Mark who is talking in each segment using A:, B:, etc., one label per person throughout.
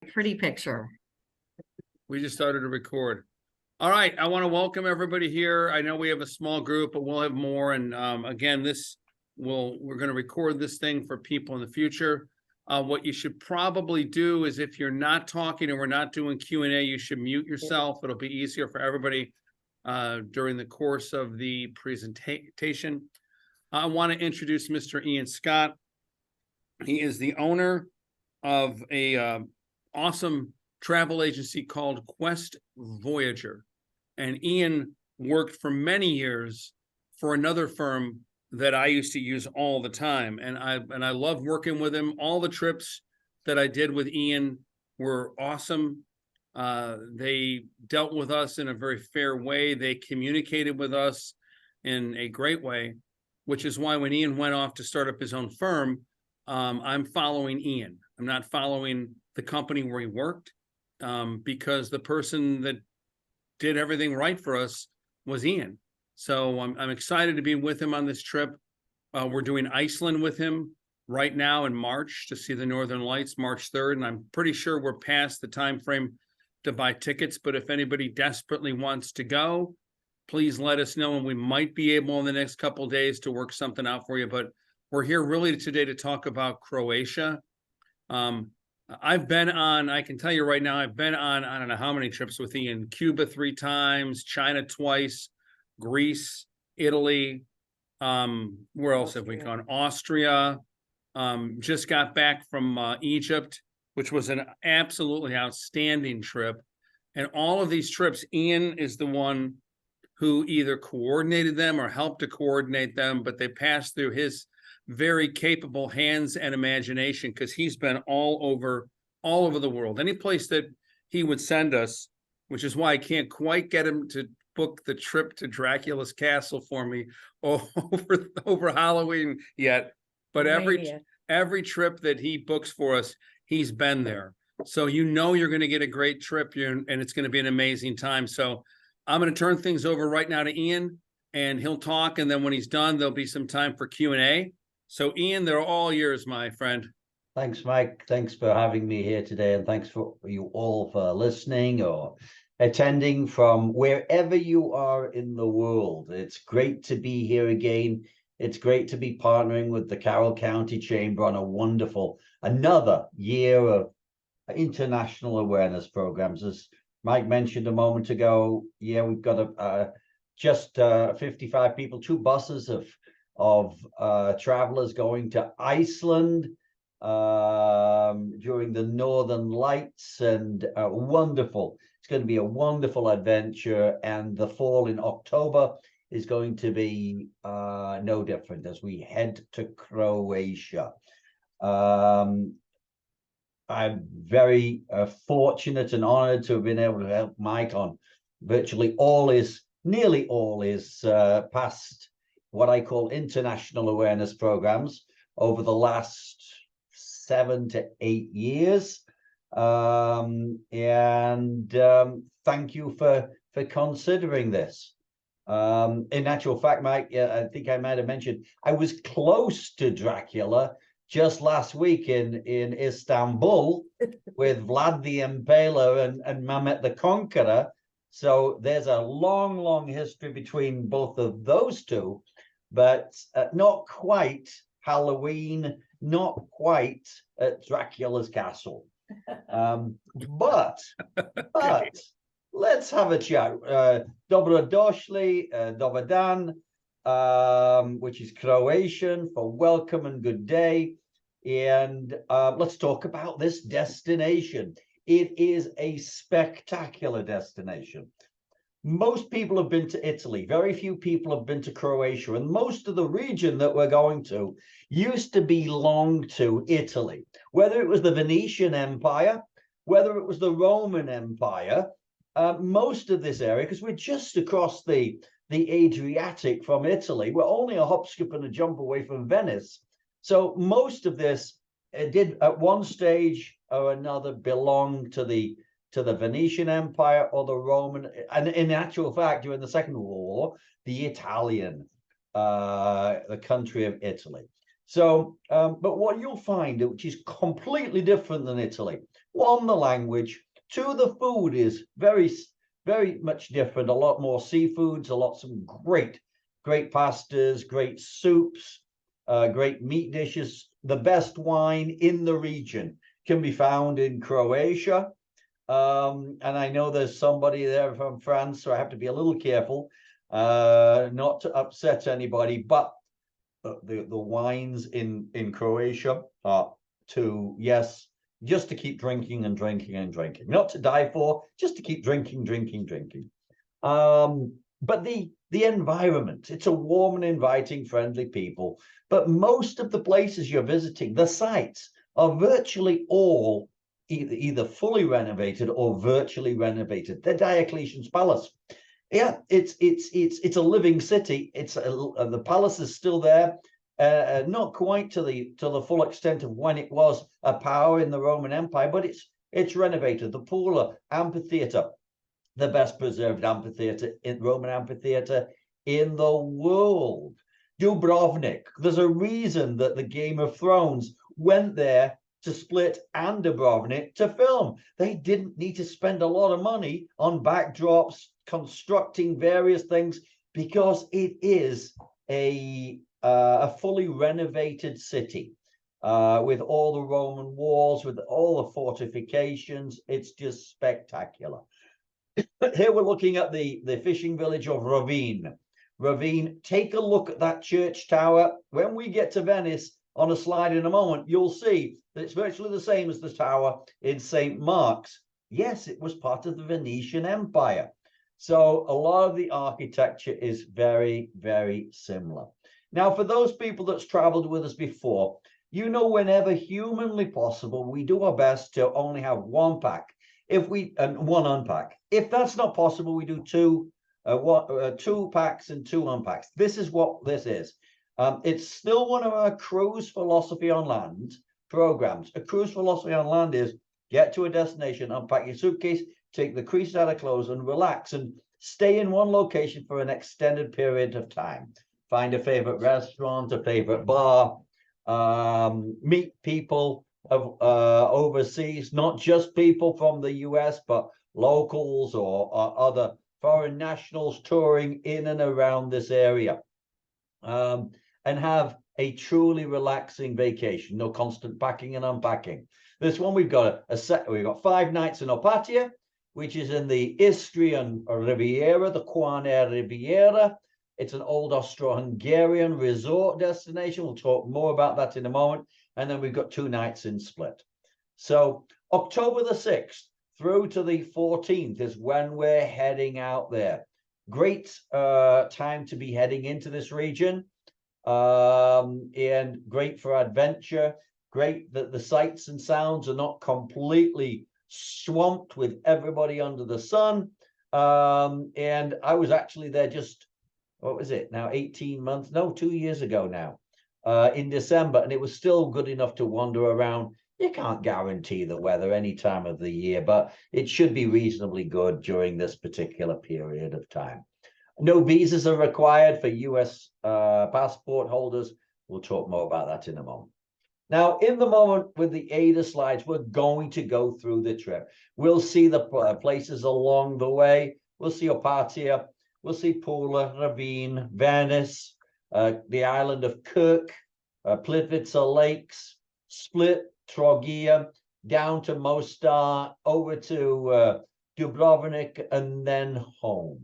A: Pretty picture.
B: We just started to record. All right, I want to welcome everybody here. I know we have a small group, but we'll have more. And again, we're going to record this thing for people in the future. What you should probably do is, if you're not talking and we're not doing Q&A, you should mute yourself. It'll be easier for everybody during the course of the presentation. I want to introduce Mr. Ian Scott. He is the owner of a awesome travel agency called Quest Voyager. And Ian worked for many years for another firm that I used to use all the time. And I love working with him. All the trips that I did with Ian were awesome. They dealt with us in a very fair way. They communicated with us in a great way, which is why when Ian went off to start up his own firm, I'm following Ian. I'm not following the company where he worked, because the person that did everything right for us was Ian. So I'm excited to be with him on this trip. We're doing Iceland with him right now in March to see the Northern Lights, March 3rd. And I'm pretty sure we're past the time frame to buy tickets. But if anybody desperately wants to go, please let us know. And we might be able in the next couple of days to work something out for you. But we're here really today to talk about Croatia. I've been on, I can tell you right now, I've been on, I don't know how many trips with Ian: Cuba 3 times, China twice, Greece, Italy. Where else have we gone? Austria. Just got back from Egypt, which was an absolutely outstanding trip. And all of these trips, Ian is the one who either coordinated them or helped to coordinate them, but they passed through his very capable hands and imagination, because he's been all over the world. Any place that he would send us, which is why I can't quite get him to book the trip to Dracula's castle for me over Halloween yet. But every trip that he books for us, he's been there. So you're going to get a great trip, and it's going to be an amazing time. So I'm going to turn things over right now to Ian, and he'll talk. And then when he's done, there'll be some time for Q&A. So Ian, they're all yours, my friend.
C: Thanks, Mike. Thanks for having me here today. And thanks for you all for listening or attending from wherever you are in the world. It's great to be here again. It's great to be partnering with the Carroll County Chamber on another year of international awareness programs. As Mike mentioned a moment ago, yeah, we've got just 55 people, 2 buses of travelers going to Iceland during the Northern Lights, and wonderful. It's going to be a wonderful adventure, and the fall in October is going to be no different as we head to Croatia. I'm very fortunate and honored to have been able to help Mike on virtually nearly all his past, what I call international awareness programs over the last 7 to 8 years. Thank you for considering this. In actual fact, Mike, I think I might have mentioned, I was close to Dracula just last week in Istanbul with Vlad the Impaler and Mehmet the Conqueror. So there's a long history between both of those two, but not quite Halloween, not quite at Dracula's castle. But let's have a chat. Dobro došli, dobar dan, which is Croatian for welcome and good day. And let's talk about this destination. It is a spectacular destination. Most people have been to Italy. Very few people have been to Croatia. And most of the region that we're going to used to belong to Italy. Whether it was the Venetian Empire, whether it was the Roman Empire, most of this area, because we're just across the Adriatic from Italy. We're only a hop, skip, and a jump away from Venice. So most of this did at one stage or another belong to the Venetian Empire or the Roman, and in actual fact, during the Second World War, the Italian, the country of Italy. So, but what you'll find, which is completely different than Italy, one, the language, two, the food is very much different. A lot more seafoods, some great pastas, great soups, great meat dishes. The best wine in the region can be found in Croatia. And I know there's somebody there from France, so I have to be a little careful not to upset anybody. But the wines in Croatia are just to keep drinking and drinking and drinking, not to die for, just to keep drinking. But the environment, it's a warm and inviting, friendly people. But most of the places you're visiting, the sites, are virtually all either fully renovated or virtually renovated. The Diocletian's Palace, yeah, it's a living city. The palace is still there, not quite to the full extent of when it was a power in the Roman Empire, but it's renovated. The Pula Amphitheatre, the best preserved Roman amphitheatre in the world. Dubrovnik, there's a reason that the Game of Thrones went there to Split and Dubrovnik to film. They didn't need to spend a lot of money on backdrops, constructing various things, because it is a fully renovated city with all the Roman walls, with all the fortifications. It's just spectacular. Here we're looking at the fishing village of Ravine. Ravine, take a look at that church tower. When we get to Venice on a slide in a moment, you'll see that it's virtually the same as the tower in St. Mark's. Yes, it was part of the Venetian Empire. So a lot of the architecture is very, very similar. Now, for those people that's traveled with us before, you know, whenever humanly possible, we do our best to only have one pack. One unpack. If that's not possible, we do two packs and two unpacks. This is what this is. It's still one of our cruise philosophy on land programs. A cruise philosophy on land is get to a destination, unpack your suitcase, take the crease out of clothes, and relax and stay in one location for an extended period of time. Find a favorite restaurant, a favorite bar, meet people of overseas, not just people from the US, but locals or other foreign nationals touring in and around this area, and have a truly relaxing vacation. No constant packing and unpacking. This one we've got we've got 5 nights in Opatia, which is in the Istrian Riviera, the Quanair Riviera. It's an old Austro-Hungarian resort destination. We'll talk more about that in a moment. And then we've got 2 nights in Split. So October the 6th through to the 14th is when we're heading out there. Great time to be heading into this region, and great for adventure. Great that the sights and sounds are not completely swamped with everybody under the sun. And I was actually there just, what was it now, 18 months, no, 2 years ago now, in December, and it was still good enough to wander around. You can't guarantee the weather any time of the year, but it should be reasonably good during this particular period of time. No visas are required for US passport holders. We'll talk more about that in a moment. Now, in the moment with the ADA slides, we're going to go through the trip. We'll see the places along the way. We'll see Opatia. We'll see Pula, Ravine, Venice, the island of Kirk, Plitvice Lakes, Split, Trogir, down to Mostar, over to Dubrovnik, and then home.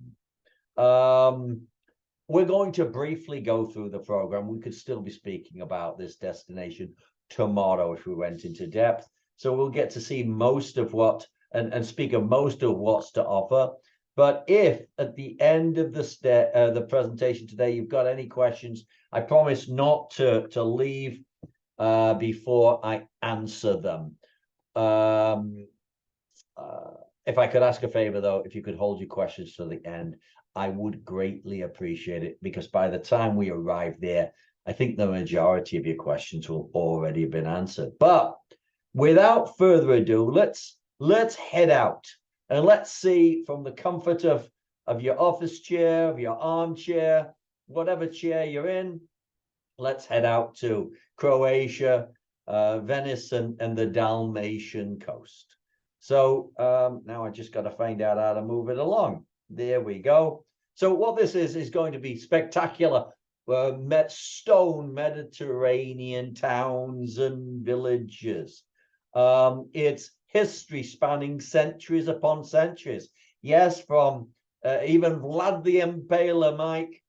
C: We're going to briefly go through the program. We could still be speaking about this destination tomorrow if we went into depth. So we'll get to see most of what, and speak of most of what's to offer. But if at the end of the presentation today, you've got any questions, I promise not to leave before I answer them. If I could ask a favor, though, if you could hold your questions to the end, I would greatly appreciate it, because by the time we arrive there, I think the majority of your questions will already have been answered. But without further ado, let's head out. And let's see, from the comfort of your office chair, of your armchair, whatever chair you're in, let's head out to Croatia, Venice, and the Dalmatian coast. So now I just got to find out how to move it along. There we go. So what this is going to be spectacular. Stone Mediterranean towns and villages. It's history spanning centuries upon centuries. Yes, from even Vlad the Impaler, Mike,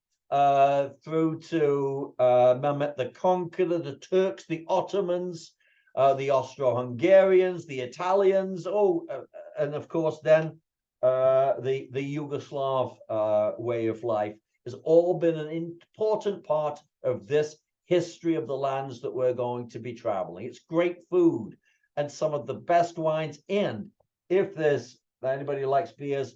C: through to Mehmet the Conqueror, the Turks, the Ottomans, the Austro-Hungarians, the Italians, and of course then the Yugoslav way of life has all been an important part of this history of the lands that we're going to be traveling. It's great food and some of the best wines, and if there's anybody who likes beers,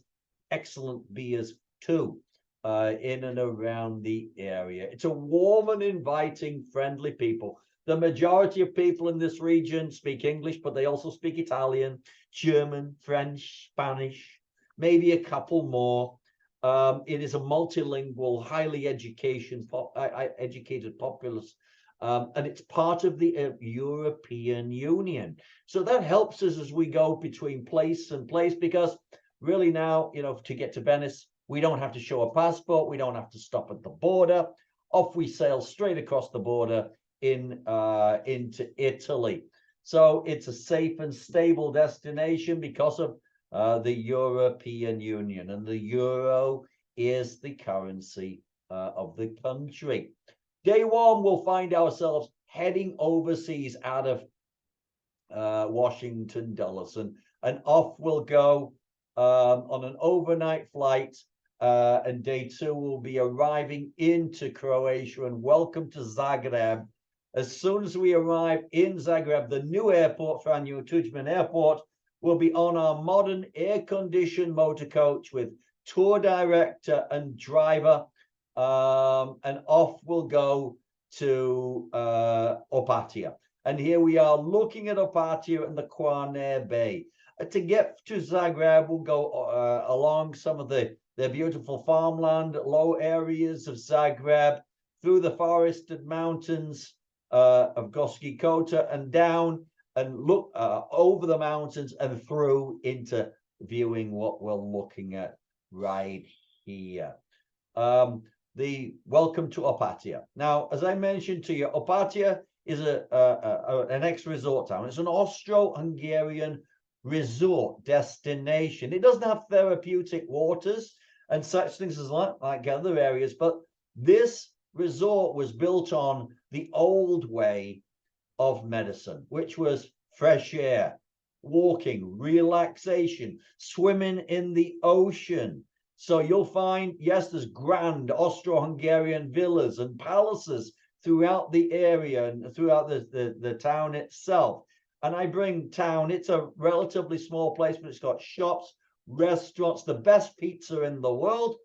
C: excellent beers too, in and around the area. It's a warm and inviting, friendly people. The majority of people in this region speak English, but they also speak Italian, German, French, Spanish, maybe a couple more. It is a multilingual, highly educated populace, and it's part of the European Union. So that helps us as we go between place and place, because really now, to get to Venice, we don't have to show a passport. We don't have to stop at the border. Off we sail straight across the border into Italy. So it's a safe and stable destination because of the European Union, and the euro is the currency of the country. Day one, we'll find ourselves heading overseas out of Washington, Dulles, and off we'll go on an overnight flight, and day two will be arriving into Croatia, and welcome to Zagreb. As soon as we arrive in Zagreb, the new airport, Franjo Tuđman Airport, will be on our modern air-conditioned motor coach with tour director and driver, and off we'll go to Opatija. And here we are looking at Opatija and the Kvarner Bay. To get to Zagreb, we'll go along some of the beautiful farmland, low areas of Zagreb, through the forested mountains of Gorski Kota, and down and look over the mountains and through into viewing what we're looking at right here. The welcome to Opatija. Now, as I mentioned to you, Opatija is an ex-resort town. It's an Austro-Hungarian resort destination. It doesn't have therapeutic waters and such things as like other areas, but this resort was built on the old way of medicine, which was fresh air, walking, relaxation, swimming in the ocean. So you'll find, yes, there's grand Austro-Hungarian villas and palaces throughout the area and throughout the town itself. And I bring town, it's a relatively small place, but it's got shops, restaurants, the best pizza in the world.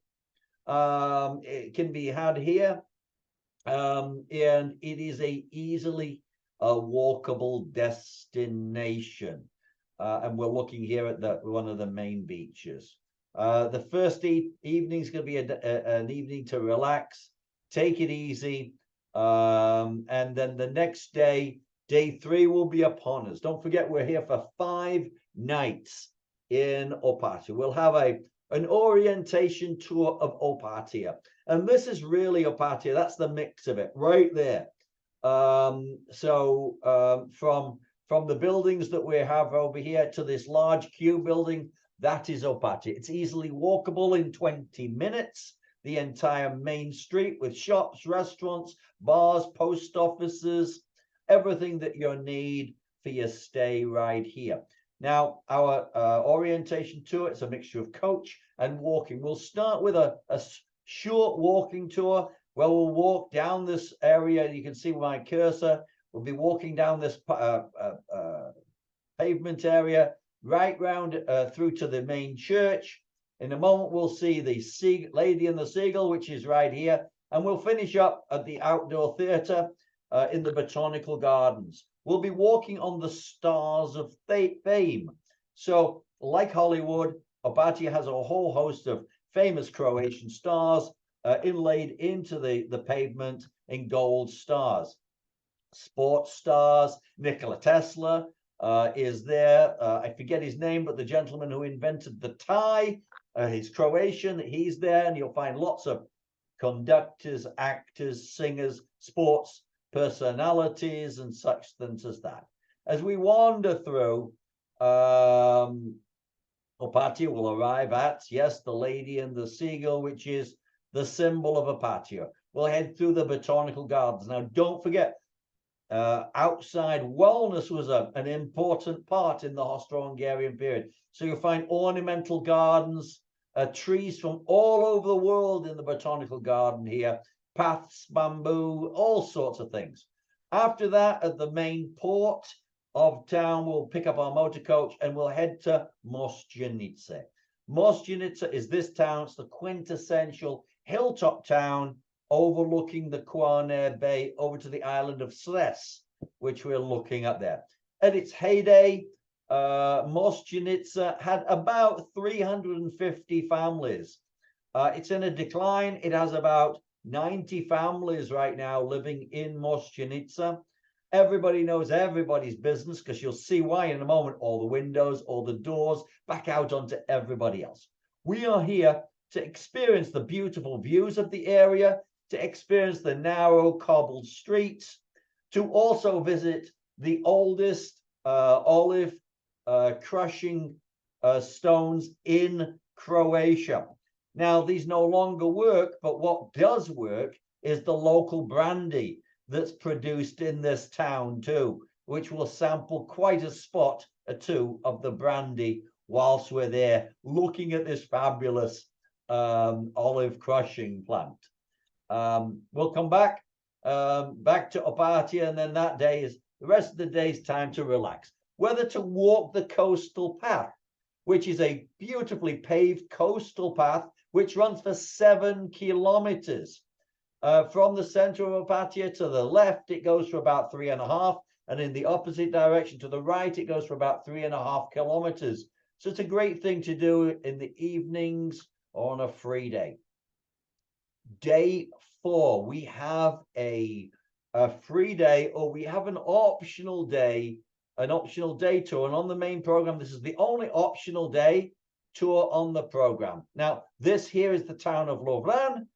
C: It can be had here. And it is a easily walkable destination. And we're looking here at one of the main beaches. The first evening is going to be an evening to relax, take it easy. And then the next day, day three, will be upon us. Don't forget, we're here for 5 nights in Opatija. We'll have an orientation tour of Opatija. And this is really Opatija. That's the mix of it right there. From the buildings that we have over here to this large Q building, that is Opatija. It's easily walkable in 20 minutes. The entire main street with shops, restaurants, bars, post offices, everything that you need for your stay right here. Now, our orientation tour, it's a mixture of coach and walking. We'll start with a short walking tour where we'll walk down this area. You can see my cursor. We'll be walking down this pavement area right round through to the main church. In a moment, we'll see the Lady and the Seagull, which is right here. And we'll finish up at the outdoor theatre in the Botanical Gardens. We'll be walking on the stars of fame. So, like Hollywood, Opatija has a whole host of famous Croatian stars inlaid into the pavement in gold stars. Sports stars, Nikola Tesla, is there. I forget his name, but the gentleman who invented the tie, he's Croatian. He's there, and you'll find lots of conductors, actors, singers, sports personalities, and such things as that. As we wander through, Opatija will arrive at, yes, the Lady and the Seagull, which is the symbol of Opatija. We'll head through the botanical gardens. Now, don't forget, outside wellness was an important part in the Austro-Hungarian period. So you'll find ornamental gardens, trees from all over the world in the botanical garden here, paths, bamboo, all sorts of things. After that, at the main port of town, we'll pick up our motor coach and we'll head to Mošćenice. Mošćenice is this town. It's the quintessential hilltop town overlooking the Kvarner Bay over to the island of Cres, which we're looking at there. At its heyday, Mošćenice had about 350 families. It's in a decline. It has about 90 families right now living in Mošćenice. Everybody knows everybody's business, because you'll see why in a moment. All the windows, all the doors, back out onto everybody else. We are here to experience the beautiful views of the area, to experience the narrow cobbled streets, to also visit the oldest olive crushing stones in Croatia. Now, these no longer work, but what does work is the local brandy that's produced in this town too, which will sample quite a spot or two of the brandy whilst we're there looking at this fabulous olive crushing plant. We'll come back to Opatija, and then that day is the rest of the day's time to relax. Whether to walk the coastal path, which is a beautifully paved coastal path which runs for 7 kilometers. From the center of Opatija to the left, it goes for about 3.5, and in the opposite direction to the right, it goes for about 3.5 kilometers. So it's a great thing to do in the evenings or on a free day. Day 4, we have a free day, or we have an optional day tour. And on the main program, this is the only optional day tour on the program. Now, this here is the town of Lovran,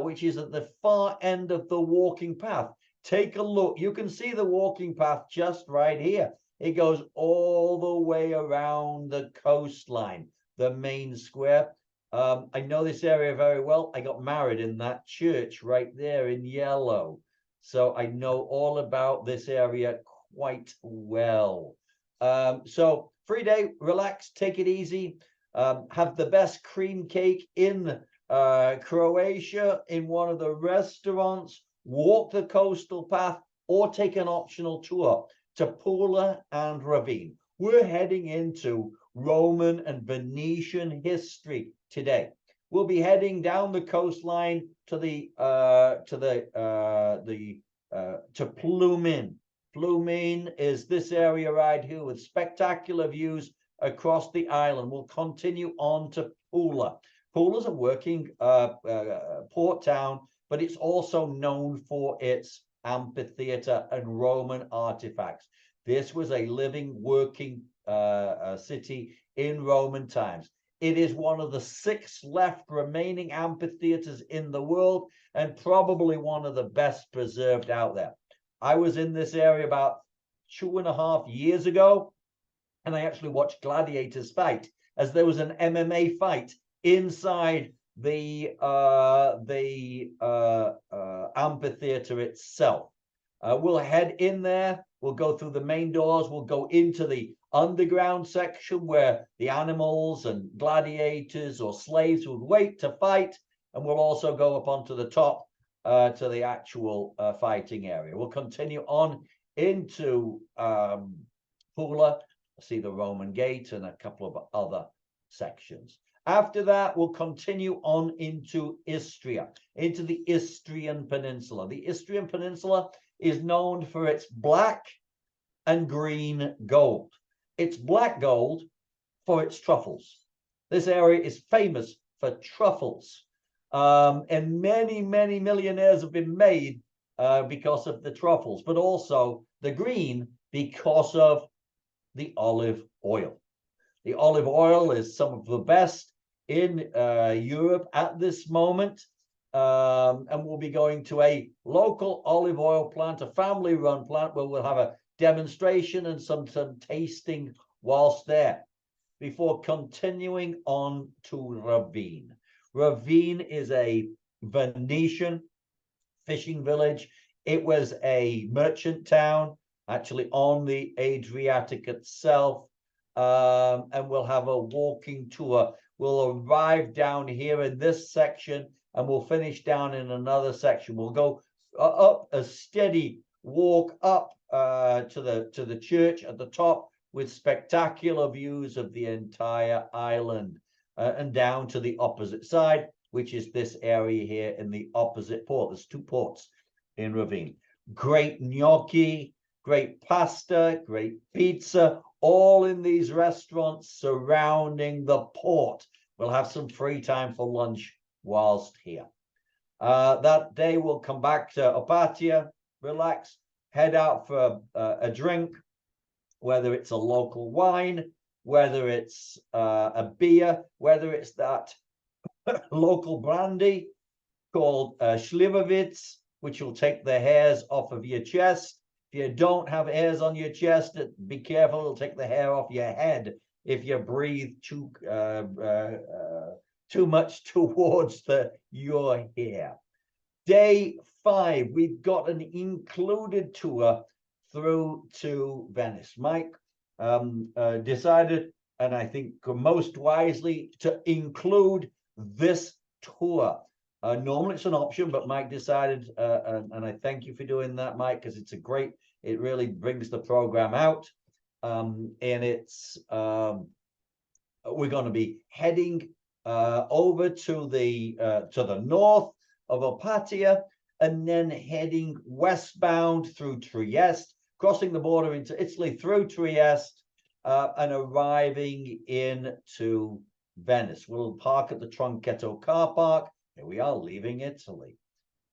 C: which is at the far end of the walking path. Take a look. You can see the walking path just right here. It goes all the way around the coastline, the main square. I know this area very well. I got married in that church right there in yellow. So I know all about this area quite well. So free day, relax, take it easy. Have the best cream cake in Croatia in one of the restaurants, walk the coastal path, or take an optional tour to Pula and Ravine. We're heading into Roman and Venetian history today. We'll be heading down the coastline to Plumin. Plumin is this area right here with spectacular views across the island. We'll continue on to Pula. Pula is a working port town, but it's also known for its amphitheater and Roman artifacts. This was a living, working city in Roman times. It is one of the 6 left remaining amphitheaters in the world, and probably one of the best preserved out there. I was in this area about 2.5 years ago, and I actually watched gladiators fight, as there was an MMA fight inside the amphitheater itself. We'll head in there. We'll go through the main doors. We'll go into the underground section where the animals and gladiators or slaves would wait to fight. And we'll also go up onto the top to the actual fighting area. We'll continue on into Pula, see the Roman Gate and a couple of other sections. After that, we'll continue on into Istria, into the Istrian Peninsula. The Istrian Peninsula is known for its black and green gold. It's black gold for its truffles. This area is famous for truffles. And many, many millionaires have been made because of the truffles, but also the green because of the olive oil. The olive oil is some of the best in Europe at this moment. And we'll be going to a local olive oil plant, a family-run plant, where we'll have a demonstration and some tasting whilst there, before continuing on to Ravine. Ravine is a Venetian fishing village. It was a merchant town, actually on the Adriatic itself. And we'll have a walking tour. We'll arrive down here in this section and we'll finish down in another section. We'll go up a steady walk up to the church at the top, with spectacular views of the entire island, and down to the opposite side, which is this area here in the opposite port. There's two ports in Ravine. Great gnocchi, great pasta, great pizza, all in these restaurants surrounding the port. We'll have some free time for lunch whilst here. That day we'll come back to Opatia, relax, head out for a drink, whether it's a local wine, whether it's a beer, whether it's that local brandy called Slivovitz, which will take the hairs off of your chest. If you don't have hairs on your chest, be careful, it'll take the hair off your head if you breathe too much towards your hair. Day 5, we've got an included tour through to Venice. Mike decided, and I think most wisely, to include this tour. Normally it's an option, but Mike decided, and I thank you for doing that, Mike, because it really brings the program out. And it's, we're going to be heading over to the north of Opatia, and then heading westbound through Trieste, crossing the border into Italy through Trieste, and arriving into Venice. We'll park at the Trunchetto car park. Here we are, leaving Italy,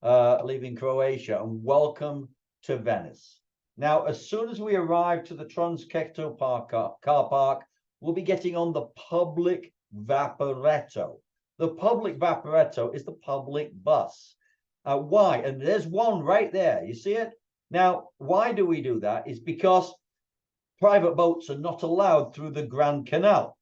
C: leaving Croatia, and welcome to Venice. Now, as soon as we arrive to the Trunchetto car park, we'll be getting on the public Vaporetto. The public Vaporetto is the public bus. Why? And there's one right there. You see it? Now, why do we do that? Is because private boats are not allowed through the Grand Canal.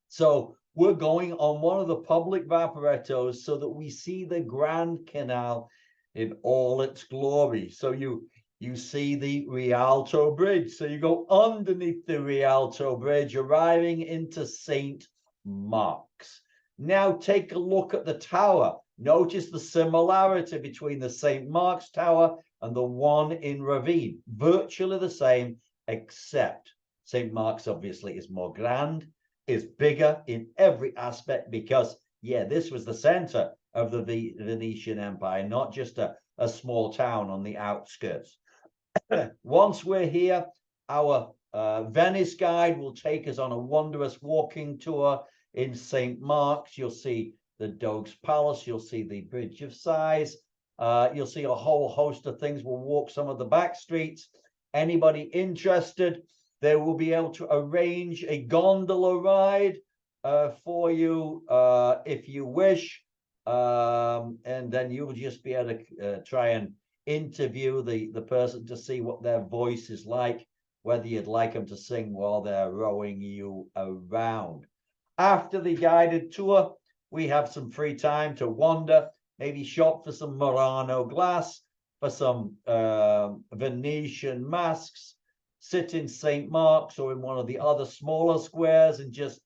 C: So we're going on one of the public Vaporettos so that we see the Grand Canal in all its glory. So you see the Rialto Bridge. So you go underneath the Rialto Bridge, arriving into St. Mark's. Now take a look at the tower. Notice the similarity between the St. Mark's Tower and the one in Ravine. Virtually the same, except St. Mark's obviously is more grand, is bigger in every aspect, because, yeah, this was the center of the Venetian Empire, not just a small town on the outskirts. Once we're here, our Venice guide will take us on a wondrous walking tour in St. Mark's. You'll see the Doge's Palace, you'll see the Bridge of Sighs, you'll see a whole host of things. We'll walk some of the back streets. Anybody interested, they will be able to arrange a gondola ride for you if you wish, and then you'll just be able to try and interview the person to see what their voice is like, whether you'd like them to sing while they're rowing you around. After the guided tour, we have some free time to wander, maybe shop for some Murano glass, for some Venetian masks, sit in St. Mark's or in one of the other smaller squares and just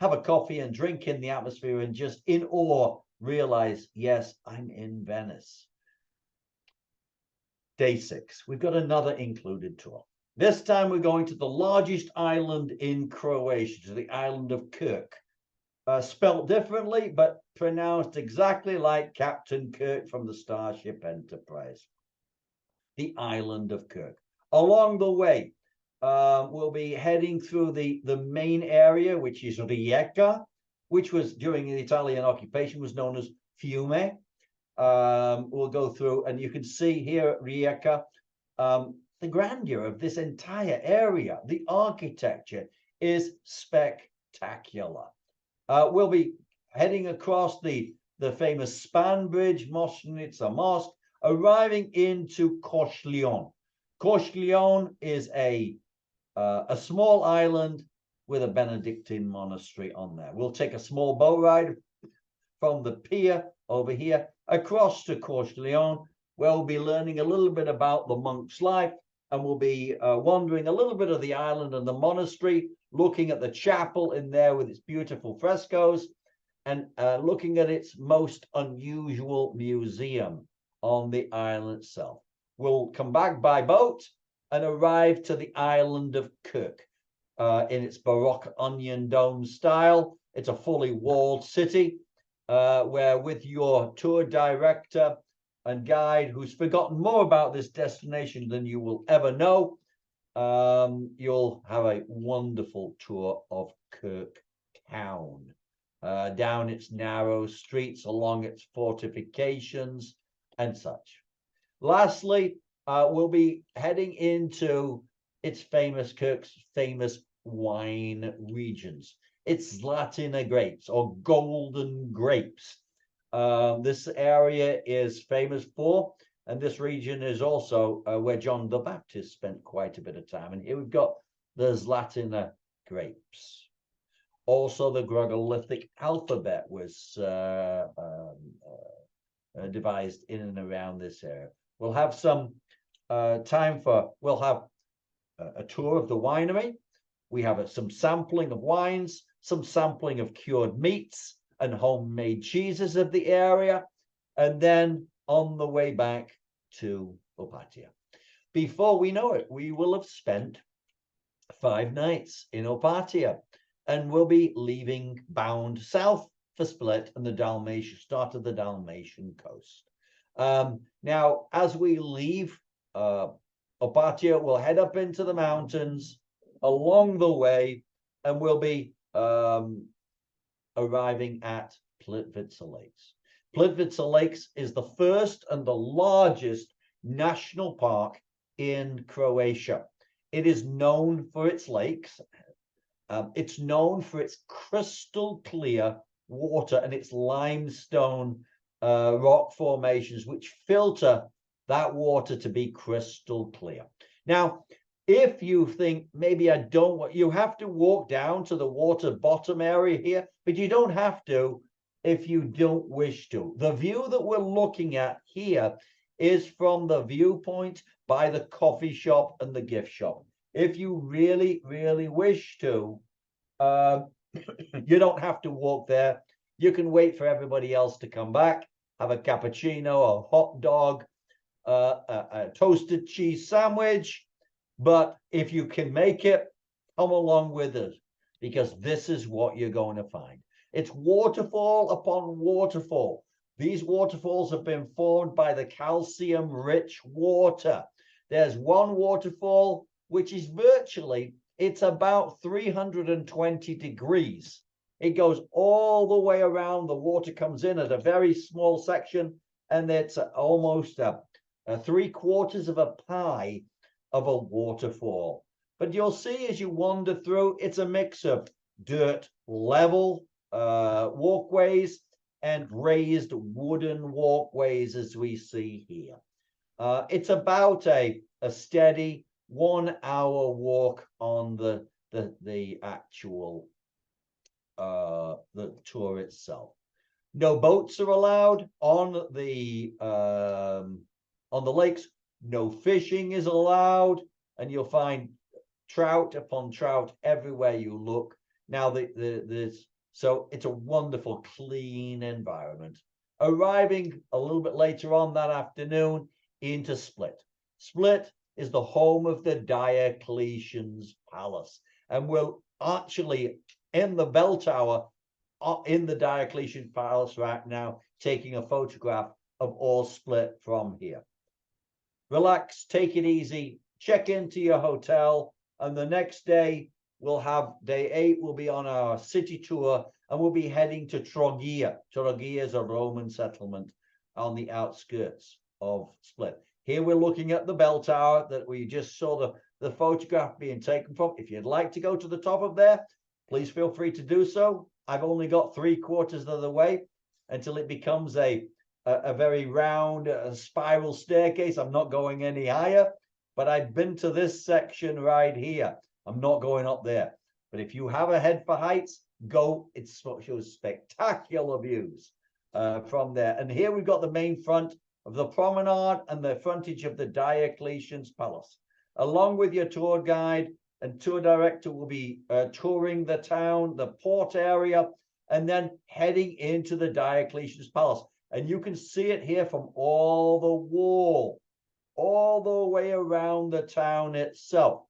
C: have a coffee and drink in the atmosphere and just in awe realize, yes, I'm in Venice. Day 6, we've got another included tour. This time we're going to the largest island in Croatia, to the island of Kirk. Spelt differently, but pronounced exactly like Captain Kirk from the Starship Enterprise. The island of Kirk. Along the way, we'll be heading through the main area, which is Rijeka, which was, during the Italian occupation, was known as Fiume. We'll go through, and you can see here at Rijeka, the grandeur of this entire area. The architecture is spectacular. We'll be heading across the famous span bridge, Moshnitsa Mosque, arriving into Koshlion. Koshlion is a small island with a Benedictine monastery on there. We'll take a small boat ride from the pier over here across to Koshlion, where we'll be learning a little bit about the monk's life, and we'll be wandering a little bit of the island and the monastery, looking at the chapel in there with its beautiful frescoes, and looking at its most unusual museum on the island itself. We'll come back by boat and arrive to the island of Kirk in its Baroque onion dome style. It's a fully walled city where, with your tour director and guide, who's forgotten more about this destination than you will ever know, you'll have a wonderful tour of Kirk town, down its narrow streets, along its fortifications and such. Lastly, we'll be heading into its famous, Kirk's famous wine regions. It's Zlatina grapes, or golden grapes. This area is famous for, and this region is also where John the Baptist spent quite a bit of time. And here we've got the Zlatina grapes. Also, the Glagolithic alphabet was devised in and around this area. We'll have some time for, we'll have a tour of the winery. We have some sampling of wines, some sampling of cured meats and homemade cheeses of the area, and then on the way back to Opatia. Before we know it, we will have spent 5 nights in Opatia, and we'll be leaving bound south for Split and the Dalmatian, start of the Dalmatian coast. Now, as we leave Opatia, we'll head up into the mountains along the way, and we'll be arriving at Plitvice Lakes. Plitvice Lakes is the first and the largest national park in Croatia. It is known for its lakes. It's known for its crystal clear water and its limestone rock formations, which filter that water to be crystal clear. Now, if you think maybe I don't want, you have to walk down to the water bottom area here, but you don't have to if you don't wish to. The view that we're looking at here is from the viewpoint by the coffee shop and the gift shop. If you really, really wish to, you don't have to walk there. You can wait for everybody else to come back, have a cappuccino, a hot dog, a toasted cheese sandwich. But if you can make it, come along with us, because this is what you're going to find. It's waterfall upon waterfall. These waterfalls have been formed by the calcium-rich water. There's one waterfall, which is virtually, it's about 320 degrees. It goes all the way around. The water comes in at a very small section, and it's almost a 3/4 of a pie of a waterfall. But you'll see as you wander through, it's a mix of dirt level walkways and raised wooden walkways, as we see here. It's about a steady 1 hour walk on the actual the tour itself. No boats are allowed on the lakes. No fishing is allowed, and you'll find trout upon trout everywhere you look. Now, so it's a wonderful, clean environment. Arriving a little bit later on that afternoon into Split. Split is the home of the Diocletian's Palace, and we'll actually, in the bell tower, in the Diocletian Palace right now, taking a photograph of all Split from here. Relax, take it easy, check into your hotel, and the next day we'll have day 8. We'll be on our city tour, and we'll be heading to Trogir. Trogir is a Roman settlement on the outskirts of Split. Here we're looking at the bell tower that we just saw the photograph being taken from. If you'd like to go to the top of there, please feel free to do so. I've only got 3/4 of the way until it becomes a very round spiral staircase. I'm not going any higher, but I've been to this section right here. I'm not going up there. But if you have a head for heights, go. It shows spectacular views from there. And here we've got the main front of the promenade and the frontage of the Diocletian's Palace. Along with your tour guide and tour director will be touring the town, the port area, and then heading into the Diocletian's Palace. And you can see it here from all the wall, all the way around the town itself,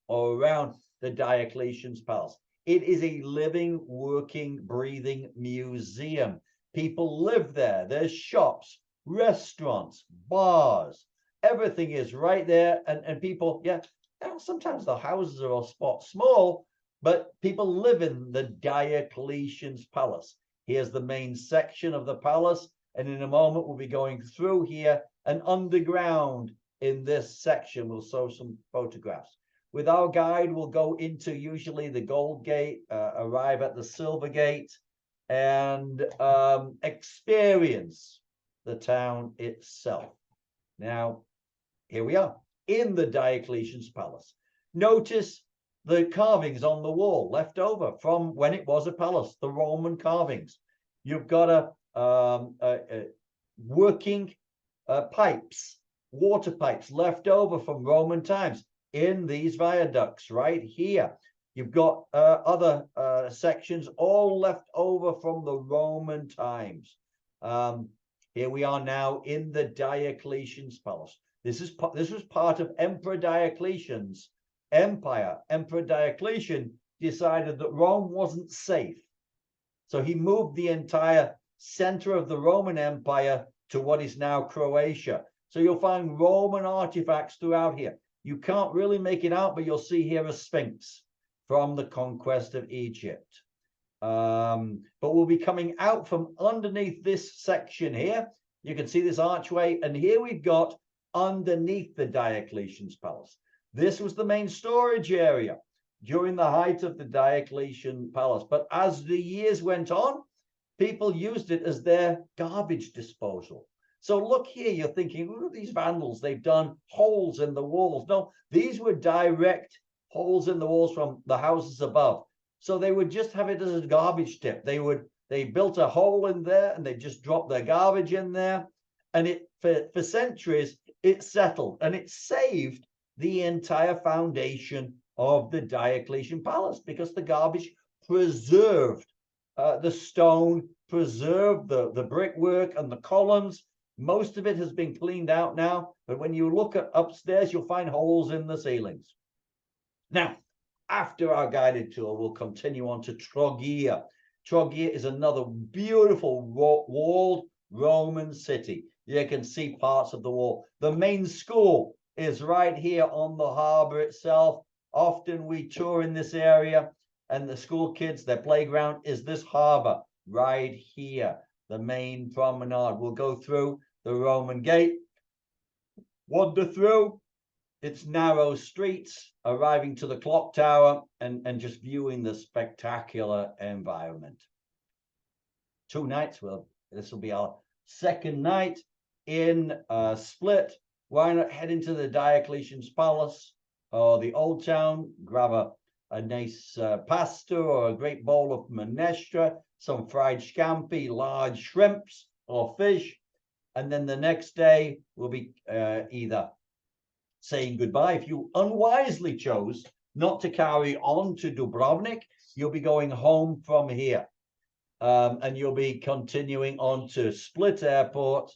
C: or around the Diocletian's Palace. It is a living, working, breathing museum. People live there. There's shops, restaurants, bars. Everything is right there. And people, yeah, sometimes the houses are a spot small, but people live in the Diocletian's Palace. Here's the main section of the palace. And in a moment, we'll be going through here and underground in this section. We'll show some photographs. With our guide, we'll go into usually the Gold Gate, arrive at the Silver Gate, and experience the town itself. Now, here we are in the Diocletian's Palace. Notice the carvings on the wall left over from when it was a palace, the Roman carvings. You've got working pipes, water pipes left over from Roman times in these viaducts right here. You've got other sections all left over from the Roman times. Here we are now in the Diocletian's Palace. This was part of Emperor Diocletian's empire. Emperor Diocletian decided that Rome wasn't safe. So he moved the entire center of the Roman Empire to what is now Croatia. So you'll find Roman artifacts throughout here. You can't really make it out, but you'll see here a Sphinx from the conquest of Egypt. But we'll be coming out from underneath this section here. You can see this archway, and here we've got underneath the Diocletian's Palace. This was the main storage area during the height of the Diocletian Palace. But as the years went on, people used it as their garbage disposal. So look here, you're thinking, look at these vandals. They've done holes in the walls. No, these were direct holes in the walls from the houses above. So they would just have it as a garbage tip. They built a hole in there and they just dropped their garbage in there. And it for centuries, it settled and it saved the entire foundation of the Diocletian Palace because the garbage preserved the stone, preserved the brickwork and the columns. Most of it has been cleaned out now, but when you look at upstairs, you'll find holes in the ceilings. Now, after our guided tour, we'll continue on to Trogia. Trogia is another beautiful walled Roman city. You can see parts of the wall. The main school is right here on the harbor itself. Often we tour in this area, and the school kids, their playground is this harbor right here. The main promenade. We'll go through the Roman gate, wander through its narrow streets, arriving to the clock tower and just viewing the spectacular environment. 2 nights. Well, this will be our second night in Split. Why not head into the Diocletian's Palace or the Old Town, grab a nice pasta or a great bowl of minestra, some fried scampi, large shrimps or fish. And then the next day we'll be either saying goodbye. If you unwisely chose not to carry on to Dubrovnik, you'll be going home from here. And you'll be continuing on to Split Airport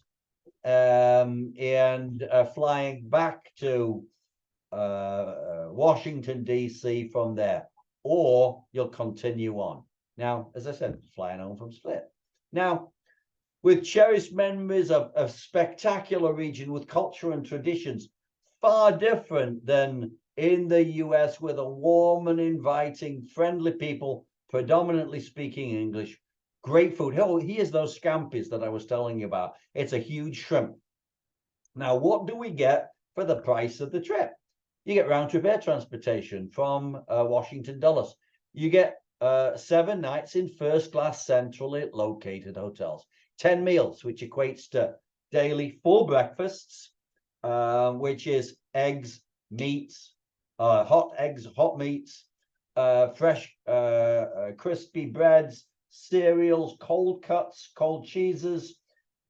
C: and flying back to Washington, D.C. from there. Or you'll continue on. Now, as I said, flying home from Split. Now, with cherished memories of a spectacular region with culture and traditions far different than in the US, with a warm and inviting, friendly people, predominantly speaking English, great food. Oh, here's those scampis that I was telling you about. It's a huge shrimp. Now, what do we get for the price of the trip? You get round trip air transportation from Washington Dulles. You get 7 nights in first class centrally located hotels, 10 meals, which equates to daily 4 breakfasts, which is eggs, meats, hot eggs, hot meats, fresh crispy breads, cereals, cold cuts, cold cheeses,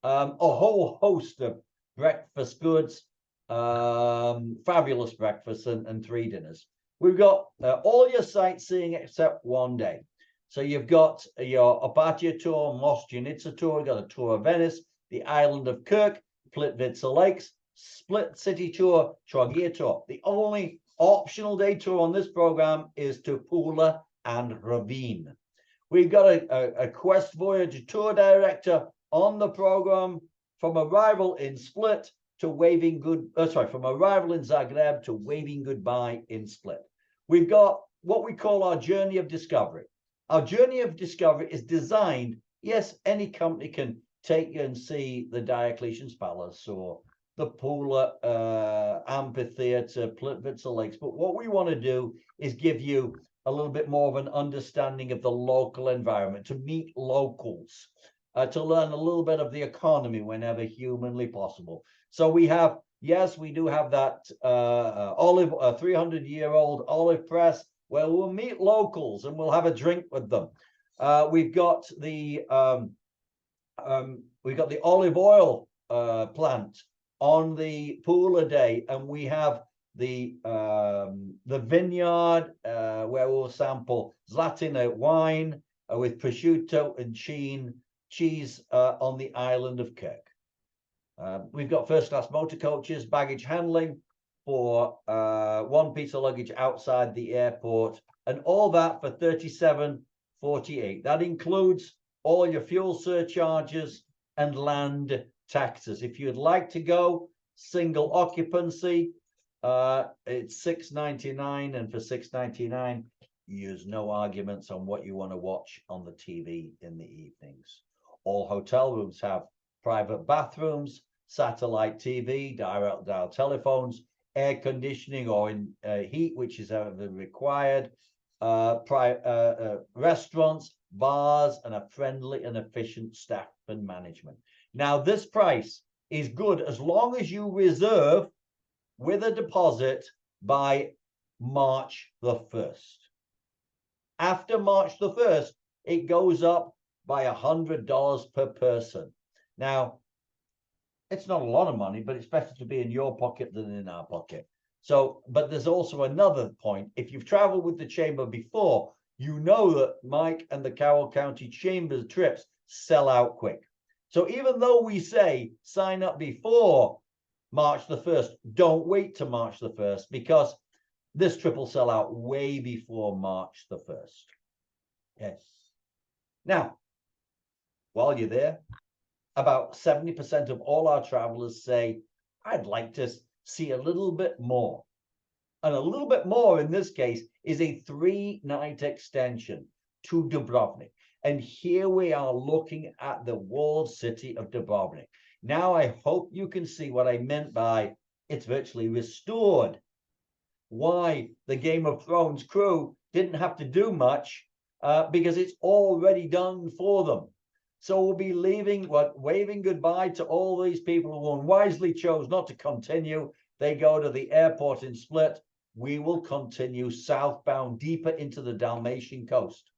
C: a whole host of breakfast goods, fabulous breakfasts, and 3 dinners. We've got all your sightseeing except one day. So you've got your Apatia tour, Mostinica tour, you've got a tour of Venice, the island of Kirk, Plitvice Lakes, Split City tour, Trogir tour. The only optional day tour on this program is to Pula and Ravine. We've got a Quest Voyage tour director on the program from arrival in Split to waving from arrival in Zagreb to waving goodbye in Split. We've got what we call our journey of discovery. Our journey of discovery is designed, yes, any company can take you and see the Diocletian's Palace or the Pula Amphitheatre, Plitvice Lakes, but what we want to do is give you a little bit more of an understanding of the local environment, to meet locals, to learn a little bit of the economy whenever humanly possible. So we have, yes, we do have that 300-year-old olive press where we'll meet locals and we'll have a drink with them. We've got the olive oil plant on the Pula day, and we have the vineyard where we'll sample Zlatina wine with prosciutto and cheese on the island of Kirk. We've got first-class motor coaches, baggage handling for 1 piece of luggage outside the airport, and all that for $37.48. That includes all your fuel surcharges and land taxes. If you'd like to go single occupancy, it's $6.99, and for $6.99, use no arguments on what you want to watch on the TV in the evenings. All hotel rooms have private bathrooms, satellite TV, direct dial telephones, air conditioning or in heat, which is required, restaurants, bars, and a friendly and efficient staff and management. Now, this price is good as long as you reserve with a deposit by March the 1st. After March the 1st, it goes up by $100 per person. Now, it's not a lot of money, but it's better to be in your pocket than in our pocket. So, but there's also another point. If you've traveled with the Chamber before, you know that Mike and the Carroll County Chamber trips sell out quick. So even though we say sign up before March the 1st, don't wait to March the 1st, because this trip will sell out way before March the 1st. Yes. Now, while you're there, about 70% of all our travelers say, I'd like to see a little bit more. And a little bit more in this case is a 3-night extension to Dubrovnik. And here we are looking at the walled city of Dubrovnik. Now, I hope you can see what I meant by it's virtually restored. Why the Game of Thrones crew didn't have to do much, because it's already done for them. So we'll be waving goodbye to all these people who unwisely chose not to continue. They go to the airport in Split. We will continue southbound deeper into the Dalmatian coast.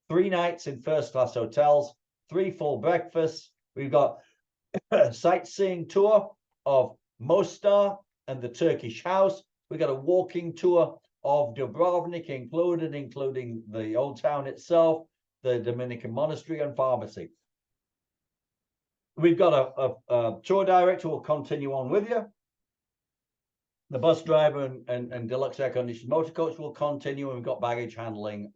C: 3 nights in first-class hotels, 3 full breakfasts. We've got a sightseeing tour of Mostar and the Turkish house. We've got a walking tour of Dubrovnik including the old town itself, the Dominican monastery and pharmacy. We've got a tour director who will continue on with you. The bus driver and deluxe air-conditioned motor coach will continue, and we've got baggage handling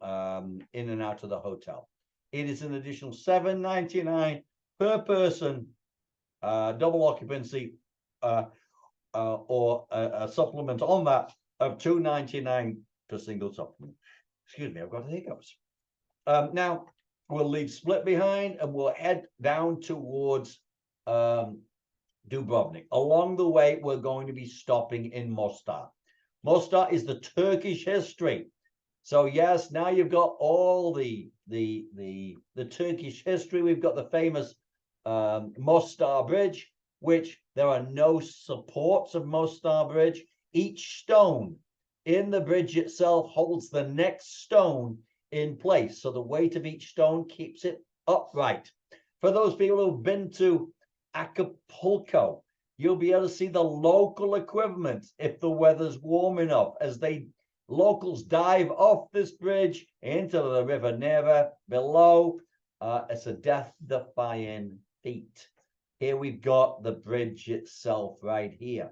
C: in and out of the hotel. It is an additional $7.99 per person, double occupancy, or a supplement on that of $2.99 per single supplement. Excuse me, I've got the hiccups. Now, we'll leave Split behind and we'll head down towards Dubrovnik. Along the way, we're going to be stopping in Mostar. Mostar is the Turkish history. So yes, now you've got all the Turkish history. We've got the famous Mostar Bridge, which there are no supports of Mostar Bridge. Each stone in the bridge itself holds the next stone in place. So the weight of each stone keeps it upright. For those people who've been to Acapulco, you'll be able to see the local equivalent if the weather's warm enough, as locals dive off this bridge into the River Neva below. It's a death-defying feat. Here we've got the bridge itself right here.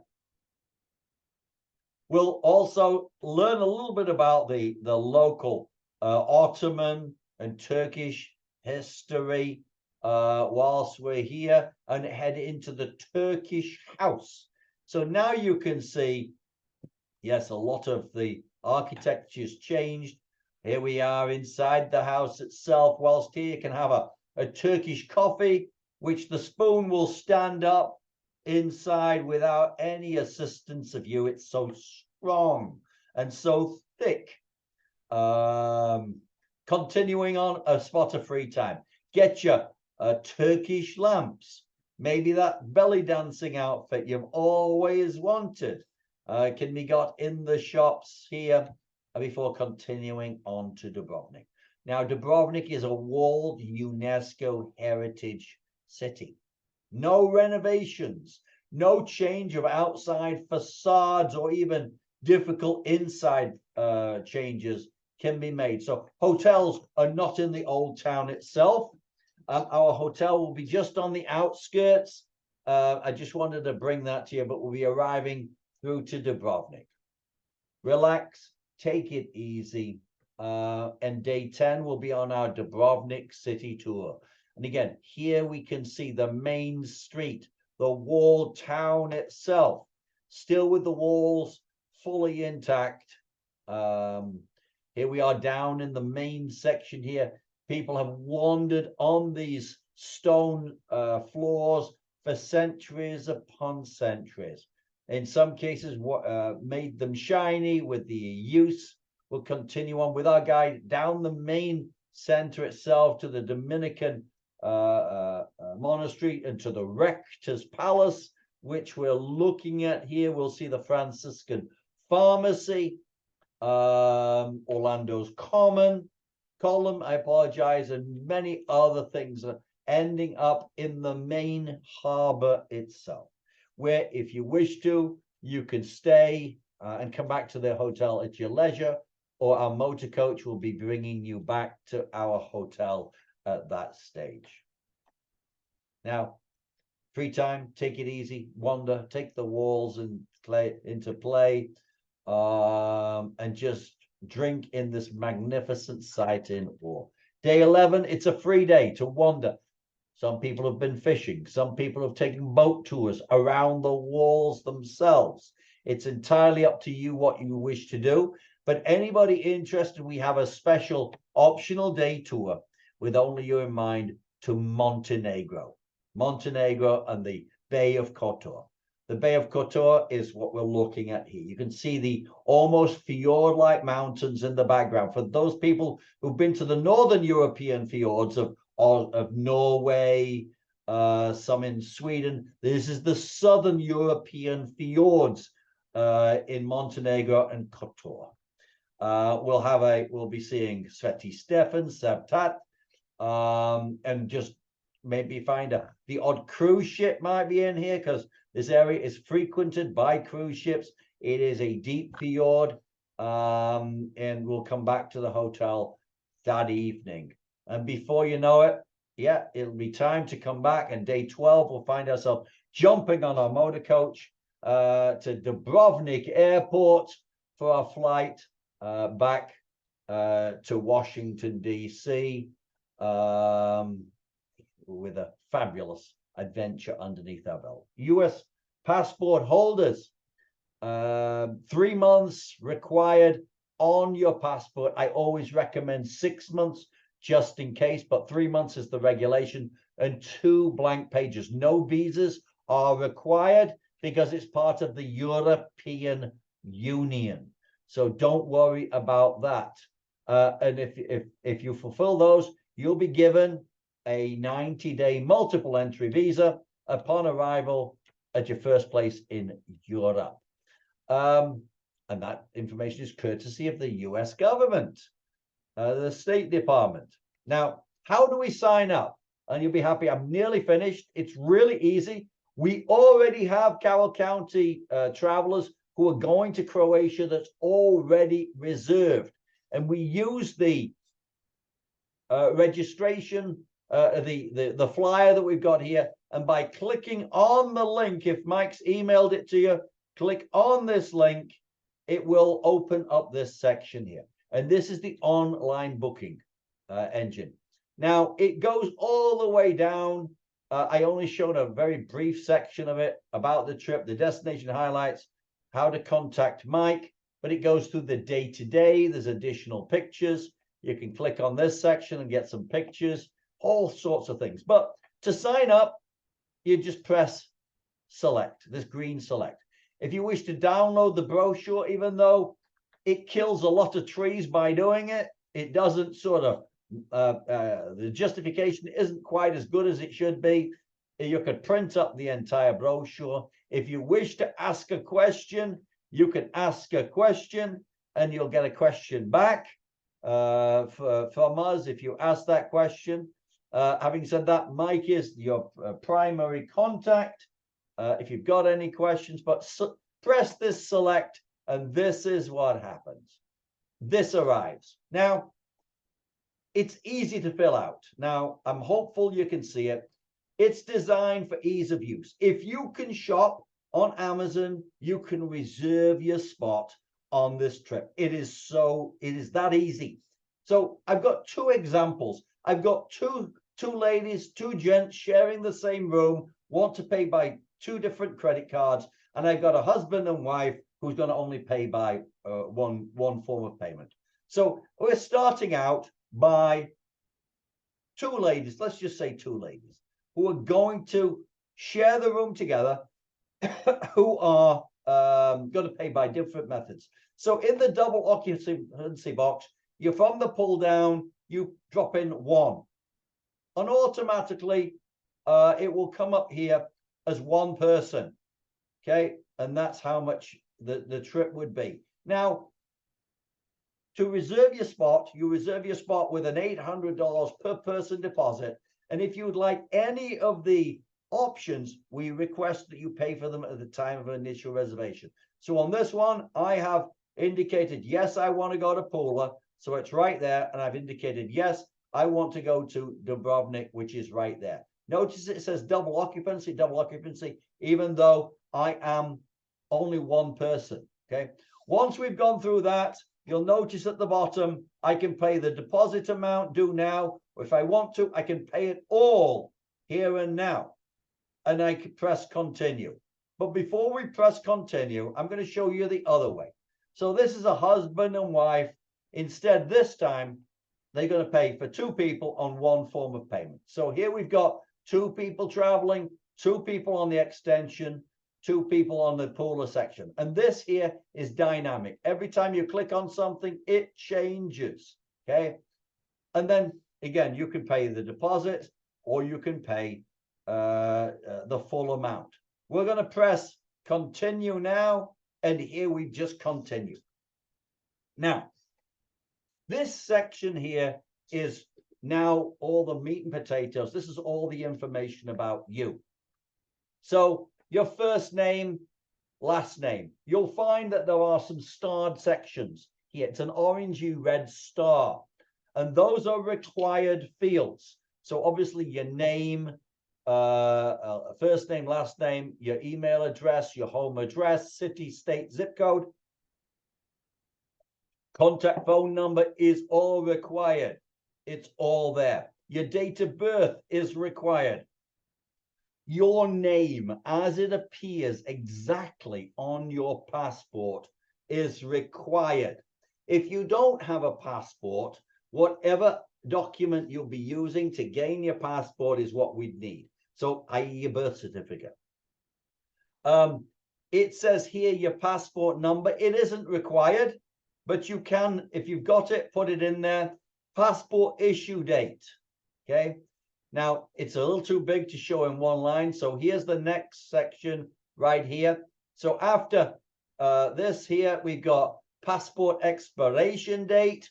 C: We'll also learn a little bit about the local Ottoman and Turkish history whilst we're here, and head into the Turkish house. So now you can see, yes, a lot of the architecture's changed. Here we are inside the house itself. Whilst here you can have a Turkish coffee, which the spoon will stand up inside without any assistance of you. It's so strong and so thick. Continuing on, a spot of free time. Get your Turkish lamps. Maybe that belly dancing outfit you've always wanted can be got in the shops here before continuing on to Dubrovnik. Now, Dubrovnik is a walled UNESCO heritage city. No renovations, no change of outside facades or even difficult inside changes can be made. So hotels are not in the old town itself. Our hotel will be just on the outskirts. I just wanted to bring that to you, but we'll be arriving through to Dubrovnik. Relax, take it easy. And day 10 will be on our Dubrovnik city tour. And again, here we can see the main street, the walled town itself, still with the walls fully intact. Here we are down in the main section here. People have wandered on these stone floors for centuries upon centuries. In some cases, what made them shiny with the use. We'll continue on with our guide down the main center itself to the Dominican monastery and to the rector's palace, which we're looking at here. We'll see the Franciscan pharmacy, Orlando's column, I apologize, and many other things are ending up in the main harbor itself, where if you wish to, you can stay and come back to the hotel at your leisure, or our motor coach will be bringing you back to our hotel at that stage. Now, free time, take it easy, wander, take the walls and into play, and just drink in this magnificent sight in awe. Day 11, it's a free day to wander. Some people have been fishing. Some people have taken boat tours around the walls themselves. It's entirely up to you what you wish to do. But anybody interested, we have a special optional day tour with only you in mind to Montenegro. Montenegro and the Bay of Kotor. The Bay of Kotor is what we're looking at here. You can see the almost fjord-like mountains in the background. For those people who've been to the northern European fjords of Norway, some in Sweden, this is the southern European fjords in Montenegro and Kotor. We'll be seeing Sveti Stefan, Sevtat, and just maybe find the odd cruise ship might be in here, because this area is frequented by cruise ships. It is a deep fjord, and we'll come back to the hotel that evening. And before you know it, yeah, it'll be time to come back. And day 12, we'll find ourselves jumping on our motor coach to Dubrovnik Airport for our flight back to Washington, D.C. With a fabulous adventure underneath our belt. U.S. passport holders, 3 months required on your passport. I always recommend 6 months just in case, but 3 months is the regulation, and 2 blank pages. No visas are required because it's part of the European Union. So don't worry about that. And if you fulfill those, you'll be given a 90-day multiple entry visa upon arrival at your first place in Europe. And that information is courtesy of the US government, the State Department. Now, how do we sign up? And you'll be happy. I'm nearly finished. It's really easy. We already have Carroll County travelers who are going to Croatia that's already reserved. And we use the registration, the flyer that we've got here. And by clicking on the link, if Mike's emailed it to you, click on this link, it will open up this section here. And this is the online booking engine. Now, it goes all the way down. I only showed a very brief section of it about the trip, the destination highlights, how to contact Mike, but it goes through the day-to-day. There's additional pictures. You can click on this section and get some pictures, all sorts of things. But to sign up, you just press select, this green select. If you wish to download the brochure, even though it kills a lot of trees by doing it, it doesn't sort of, the justification isn't quite as good as it should be. You could print up the entire brochure. If you wish to ask a question, you can ask a question and you'll get a question back from us if you ask that question. Having said that, Mike is your primary contact if you've got any questions, but press this select and this is what happens. This arrives. Now, it's easy to fill out. Now, I'm hopeful you can see it. It's designed for ease of use. If you can shop on Amazon, you can reserve your spot on this trip. It is that easy. So I've got two examples. I've got two ladies, two gents sharing the same room, want to pay by two different credit cards, and I've got a husband and wife who's going to only pay by one form of payment. So we're starting out by two ladies, let's just say two ladies, who are going to share the room together, who are going to pay by different methods. So in the double occupancy box, you're from the pull down, you drop in one. And automatically, it will come up here as one person. Okay, and that's how much the trip would be. Now, to reserve your spot, you reserve your spot with an $800 per person deposit. And if you would like any of the options, we request that you pay for them at the time of initial reservation. So on this one, I have indicated, yes, I want to go to Pula. So it's right there. And I've indicated, yes, I want to go to Dubrovnik, which is right there. Notice it says double occupancy, even though I am only one person. Okay. Once we've gone through that, you'll notice at the bottom, I can pay the deposit amount due now. Or if I want to, I can pay it all here and now. And I can press continue. But before we press continue, I'm going to show you the other way. So this is a husband and wife. Instead, this time, they're going to pay for two people on one form of payment. So here we've got two people traveling, two people on the extension, two people on the Pula section. And this here is dynamic. Every time you click on something, it changes. Okay. And then again, you can pay the deposit or you can pay the full amount. We're going to press continue now. And here we just continue. Now, this section here is now all the meat and potatoes. This is all the information about you. So your first name, last name. You'll find that there are some starred sections here. It's an orangey red star. And those are required fields. So obviously your name, first name, last name, your email address, your home address, city, state, zip code. Contact phone number is all required. It's all there. Your date of birth is required. Your name, as it appears exactly on your passport, is required. If you don't have a passport, whatever document you'll be using to gain your passport is what we'd need. So, i.e. your birth certificate. It says here your passport number. It isn't required, but you can, if you've got it, put it in there. Passport issue date. Okay. Now, it's a little too big to show in one line. So here's the next section right here. So after this here, we've got passport expiration date.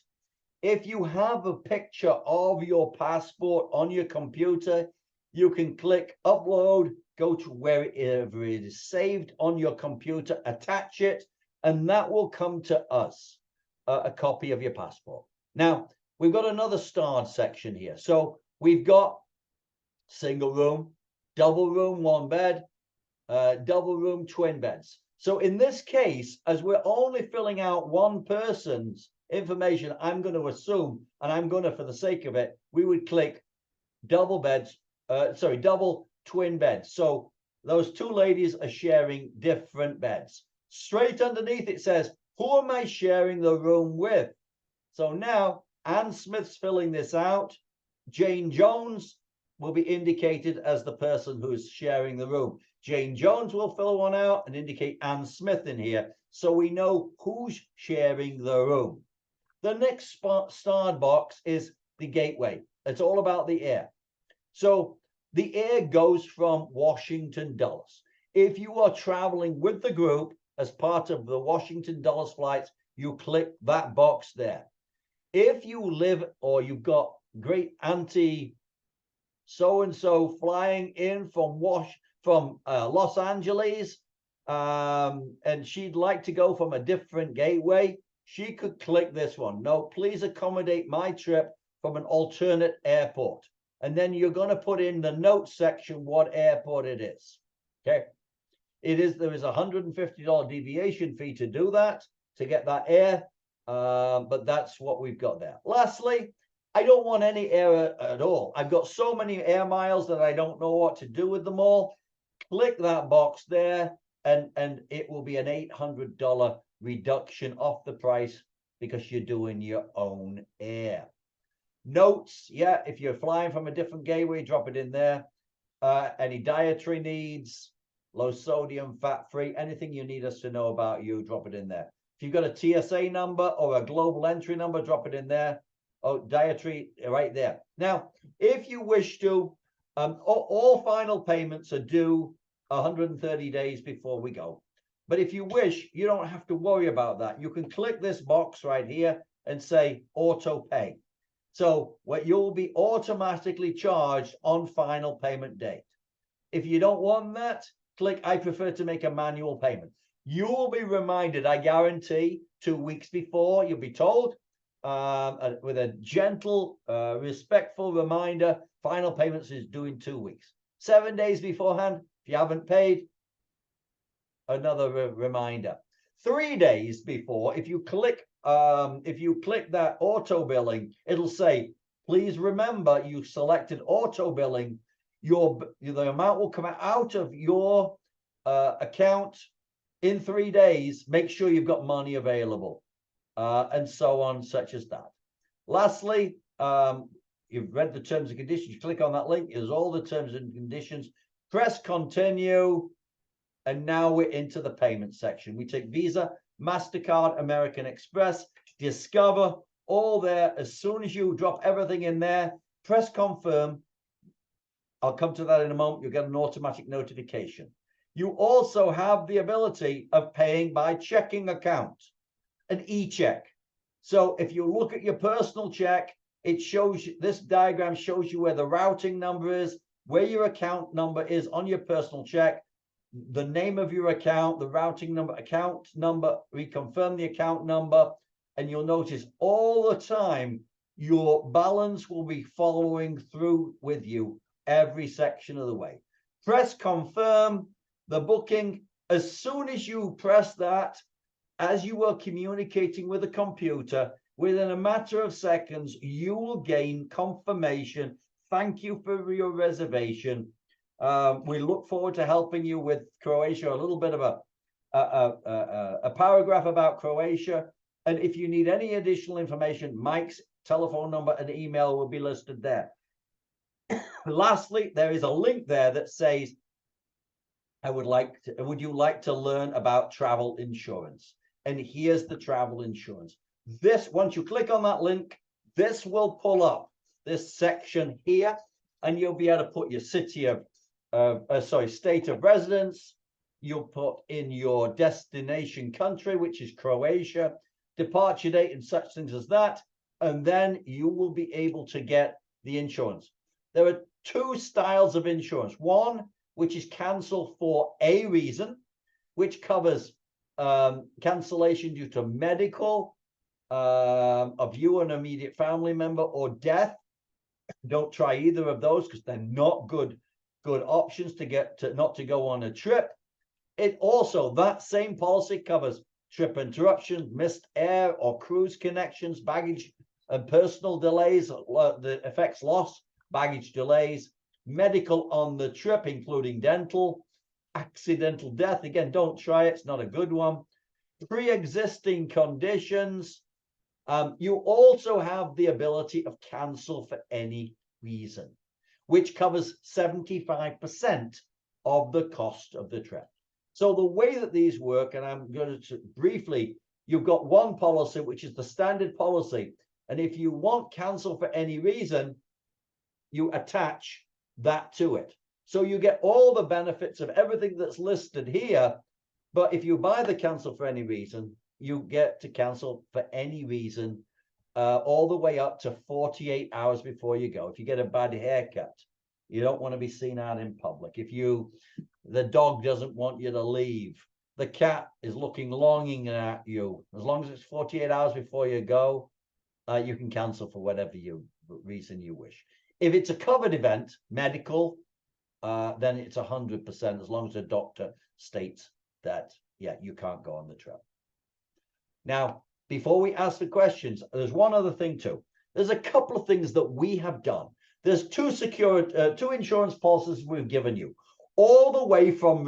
C: If you have a picture of your passport on your computer, you can click upload, go to wherever it is saved on your computer, attach it, and that will come to us, a copy of your passport. Now, we've got another starred section here. So we've got single room, double room, one bed, double room, twin beds. So in this case, as we're only filling out one person's information, I'm going to assume, and I'm going to, for the sake of it, we would click double beds, double twin beds. So those two ladies are sharing different beds. Straight underneath it says, who am I sharing the room with? So now Anne Smith's filling this out. Jane Jones will be indicated as the person who's sharing the room. Jane Jones will fill one out and indicate Anne Smith in here, so we know who's sharing the room. The next starred box is the gateway. It's all about the air. So the air goes from Washington, Dulles. If you are traveling with the group as part of the Washington, Dulles flights, you click that box there. If you live or you've got great auntie so-and-so flying in from Los Angeles, and she'd like to go from a different gateway, she could click this one. No, please accommodate my trip from an alternate airport. And then you're going to put in the notes section what airport it is. Okay. There is a $150 deviation fee to do that, to get that air. But that's what we've got there. Lastly, I don't want any air at all. I've got so many air miles that I don't know what to do with them all. Click that box there, and it will be an $800 reduction off the price because you're doing your own air. Notes, yeah, if you're flying from a different gateway, drop it in there. Any dietary needs, low sodium, fat-free, anything you need us to know about you, drop it in there. If you've got a TSA number or a global entry number, drop it in there. Oh, dietary, right there. Now, if you wish to, all final payments are due 130 days before we go. But if you wish, you don't have to worry about that. You can click this box right here and say auto pay. So what you'll be automatically charged on final payment date. If you don't want that, click I prefer to make a manual payment. You will be reminded, I guarantee, 2 weeks before, you'll be told, with a gentle, respectful reminder, final payments is due in 2 weeks. 7 days beforehand, if you haven't paid, another reminder. 3 days before, if you click that auto billing, it'll say, please remember you selected auto billing. The amount will come out of your account in 3 days. Make sure you've got money available, and so on, such as that. Lastly, you've read the terms and conditions. You click on that link. There's all the terms and conditions. Press continue. And now we're into the payment section. We take Visa, MasterCard, American Express, Discover, all there. As soon as you drop everything in there, press confirm. I'll come to that in a moment. You'll get an automatic notification. You also have the ability of paying by checking account, an e-check. So if you look at your personal check, it shows you, this diagram shows you where the routing number is, where your account number is on your personal check, the name of your account, the routing number, account number, reconfirm the account number, and you'll notice all the time your balance will be following through with you every section of the way. Press confirm the booking. As soon as you press that, as you are communicating with the computer, within a matter of seconds, you will gain confirmation. Thank you for your reservation. We look forward to helping you with Croatia, a little bit of a paragraph about Croatia. And if you need any additional information, Mike's telephone number and email will be listed there. Lastly, there is a link there that says would you like to learn about travel insurance? And here's the travel insurance. This, once you click on that link, this will pull up this section here, and you'll be able to put your state of residence. You'll put in your destination country, which is Croatia, departure date and such things as that. And then you will be able to get the insurance. There are two styles of insurance. One, which is cancel for a reason, which covers cancellation due to medical of you and immediate family member or death. Don't try either of those because they're not good options to get to not to go on a trip. It also, that same policy covers trip interruptions, missed air or cruise connections, baggage and personal delays that affects loss, baggage delays, medical on the trip, including dental, accidental death. Again, don't try it. It's not a good one. Pre-existing conditions. You also have the ability of cancel for any reason, which covers 75% of the cost of the trip. So the way that these work, and I'm going to briefly, you've got one policy, which is the standard policy. And if you want cancel for any reason, you attach that to it. So you get all the benefits of everything that's listed here. But if you buy the cancel for any reason, you get to cancel for any reason all the way up to 48 hours before you go. If you get a bad haircut, you don't want to be seen out in public. If the dog doesn't want you to leave, the cat is longing at you, as long as it's 48 hours before you go, you can cancel for whatever reason you wish. If it's a covered event, medical, then it's 100%, as long as the doctor states that, yeah, you can't go on the trip. Now, before we ask the questions, there's one other thing too. There's a couple of things that we have done. There's two insurance policies we've given you, all the way from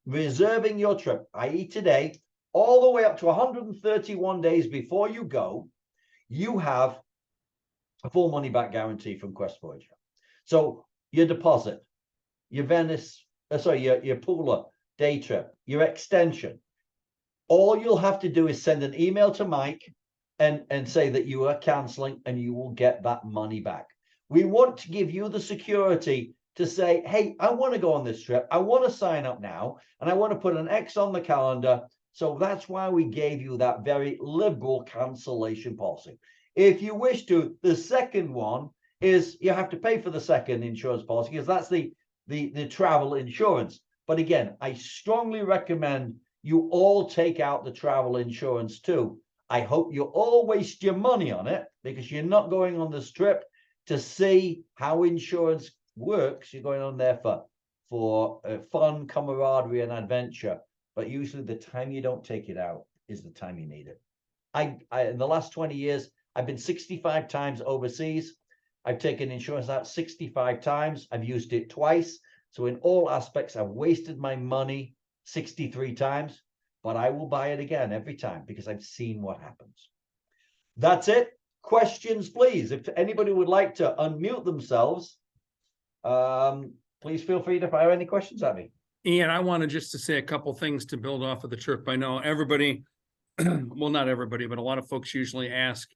C: reserving your trip, i.e. today, all the way up to 131 days before you go. You have a full money back guarantee from Quest Voyager. So your deposit, your your Pula day trip, your extension, all you'll have to do is send an email to Mike and say that you are canceling, and you will get that money back. We want to give you the security to say, hey, I want to go on this trip. I want to sign up now, and I want to put an X on the calendar. So that's why we gave you that very liberal cancellation policy. If you wish to, the second one is you have to pay for the second insurance policy, because that's the travel insurance. But again, I strongly recommend you all take out the travel insurance too. I hope you all waste your money on it, because you're not going on this trip to see how insurance works. You're going on there for fun, camaraderie, and adventure. But usually the time you don't take it out is the time you need it. In the last 20 years, I've been 65 times overseas. I've taken insurance out 65 times. I've used it twice. So in all aspects, I've wasted my money 63 times, but I will buy it again every time because I've seen what happens. That's it. Questions, please. If anybody would like to unmute themselves, please feel free to fire any questions at me.
B: Ian, I wanted just to say a couple things to build off of the trip. I know everybody, well, not everybody, but a lot of folks usually ask,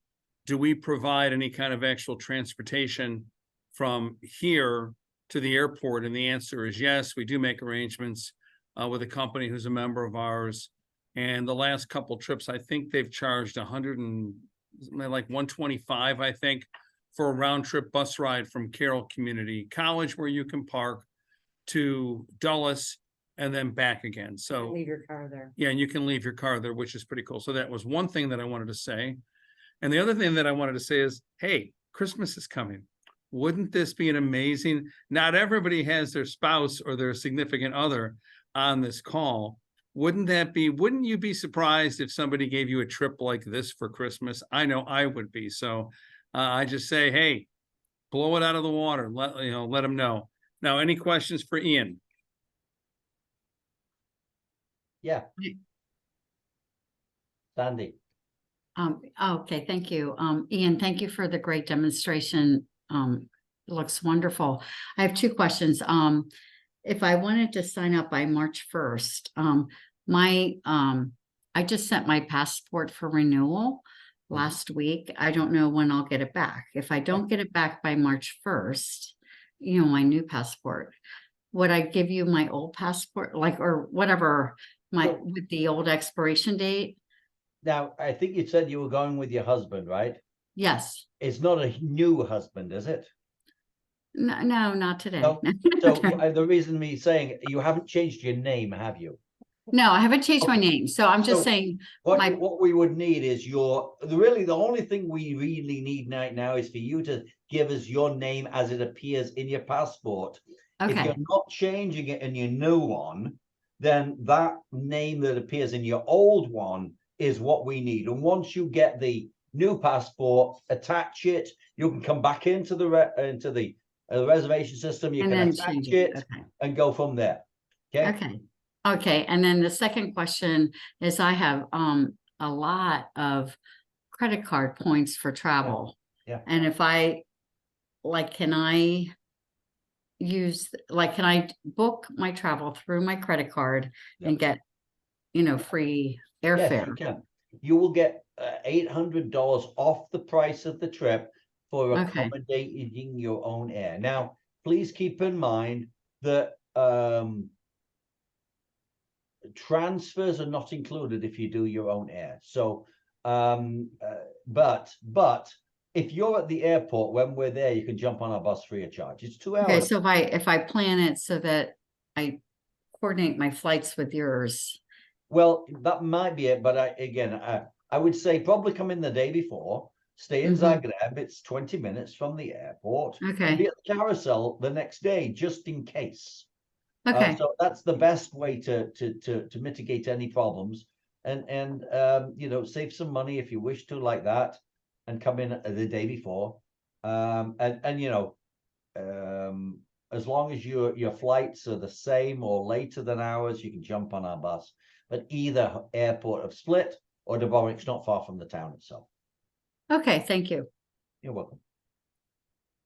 B: do we provide any kind of actual transportation from here to the airport? And the answer is yes. We do make arrangements with a company who's a member of ours. And the last couple trips, I think they've charged 125, I think, for a round trip bus ride from Carroll Community College, where you can park, to Dulles and then back again. So
A: leave your car there.
B: Yeah, and you can leave your car there, which is pretty cool. So that was one thing that I wanted to say. And the other thing that I wanted to say is, hey, Christmas is coming. Wouldn't this be an amazing, not everybody has their spouse or their significant other on this call. Wouldn't you be surprised if somebody gave you a trip like this for Christmas? I know I would be. So I just say, hey, blow it out of the water. Let them know. Now, any questions for Ian?
C: Yeah. Sandy.
A: Okay, thank you. Ian, thank you for the great demonstration. It looks wonderful. I have two questions. if I wanted to sign up by March 1st, I just sent my passport for renewal last week. I don't know when I'll get it back. If I don't get it back by March 1st, my new passport, would I give you my old passport, like, or whatever, with the old expiration date?
C: Now, I think you said you were going with your husband, right?
A: Yes.
C: It's not a new husband, is it?
A: No, no, not today.
C: No. So the reason me saying you haven't changed your name, have you?
A: No, I haven't changed my name. So I'm just
C: So
A: saying
C: what we would need is the only thing we really need right now is for you to give us your name as it appears in your passport. If
A: okay.
C: you're not changing it in your new one, then that name that appears in your old one is what we need. And once you get the new passport, attach it, you can come back into the reservation system. You
A: And
C: can
A: then
C: attach
A: change
C: it
A: Okay.
C: and go from there. Okay.
A: Okay. Okay. And then the second question is I have a lot of credit card points for travel.
C: Yeah.
A: And if can I book my travel through my credit card and get, free
C: Yes,
A: airfare?
C: you can. You will get $800 off the price of the trip for
A: Okay.
C: accommodating your own air. Now, please keep in mind that transfers are not included if you do your own air. So, but if you're at the airport when we're there, you can jump on our bus free of charge. It's 2 hours.
A: Okay. So if I plan it so that I coordinate my flights with yours.
C: Well, that might be it, but I would say probably come in the day before, stay in Zagreb. It's 20 minutes from the airport.
A: Okay.
C: And be at the carousel the next day, just in case.
A: Okay.
C: So that's the best way to mitigate any problems, and save some money if you wish to, like that, and come in the day before. As long as your flights are the same or later than ours, you can jump on our bus. But either airport of Split or Dubrovnik's not far from the town itself.
A: Okay. Thank you.
C: You're welcome.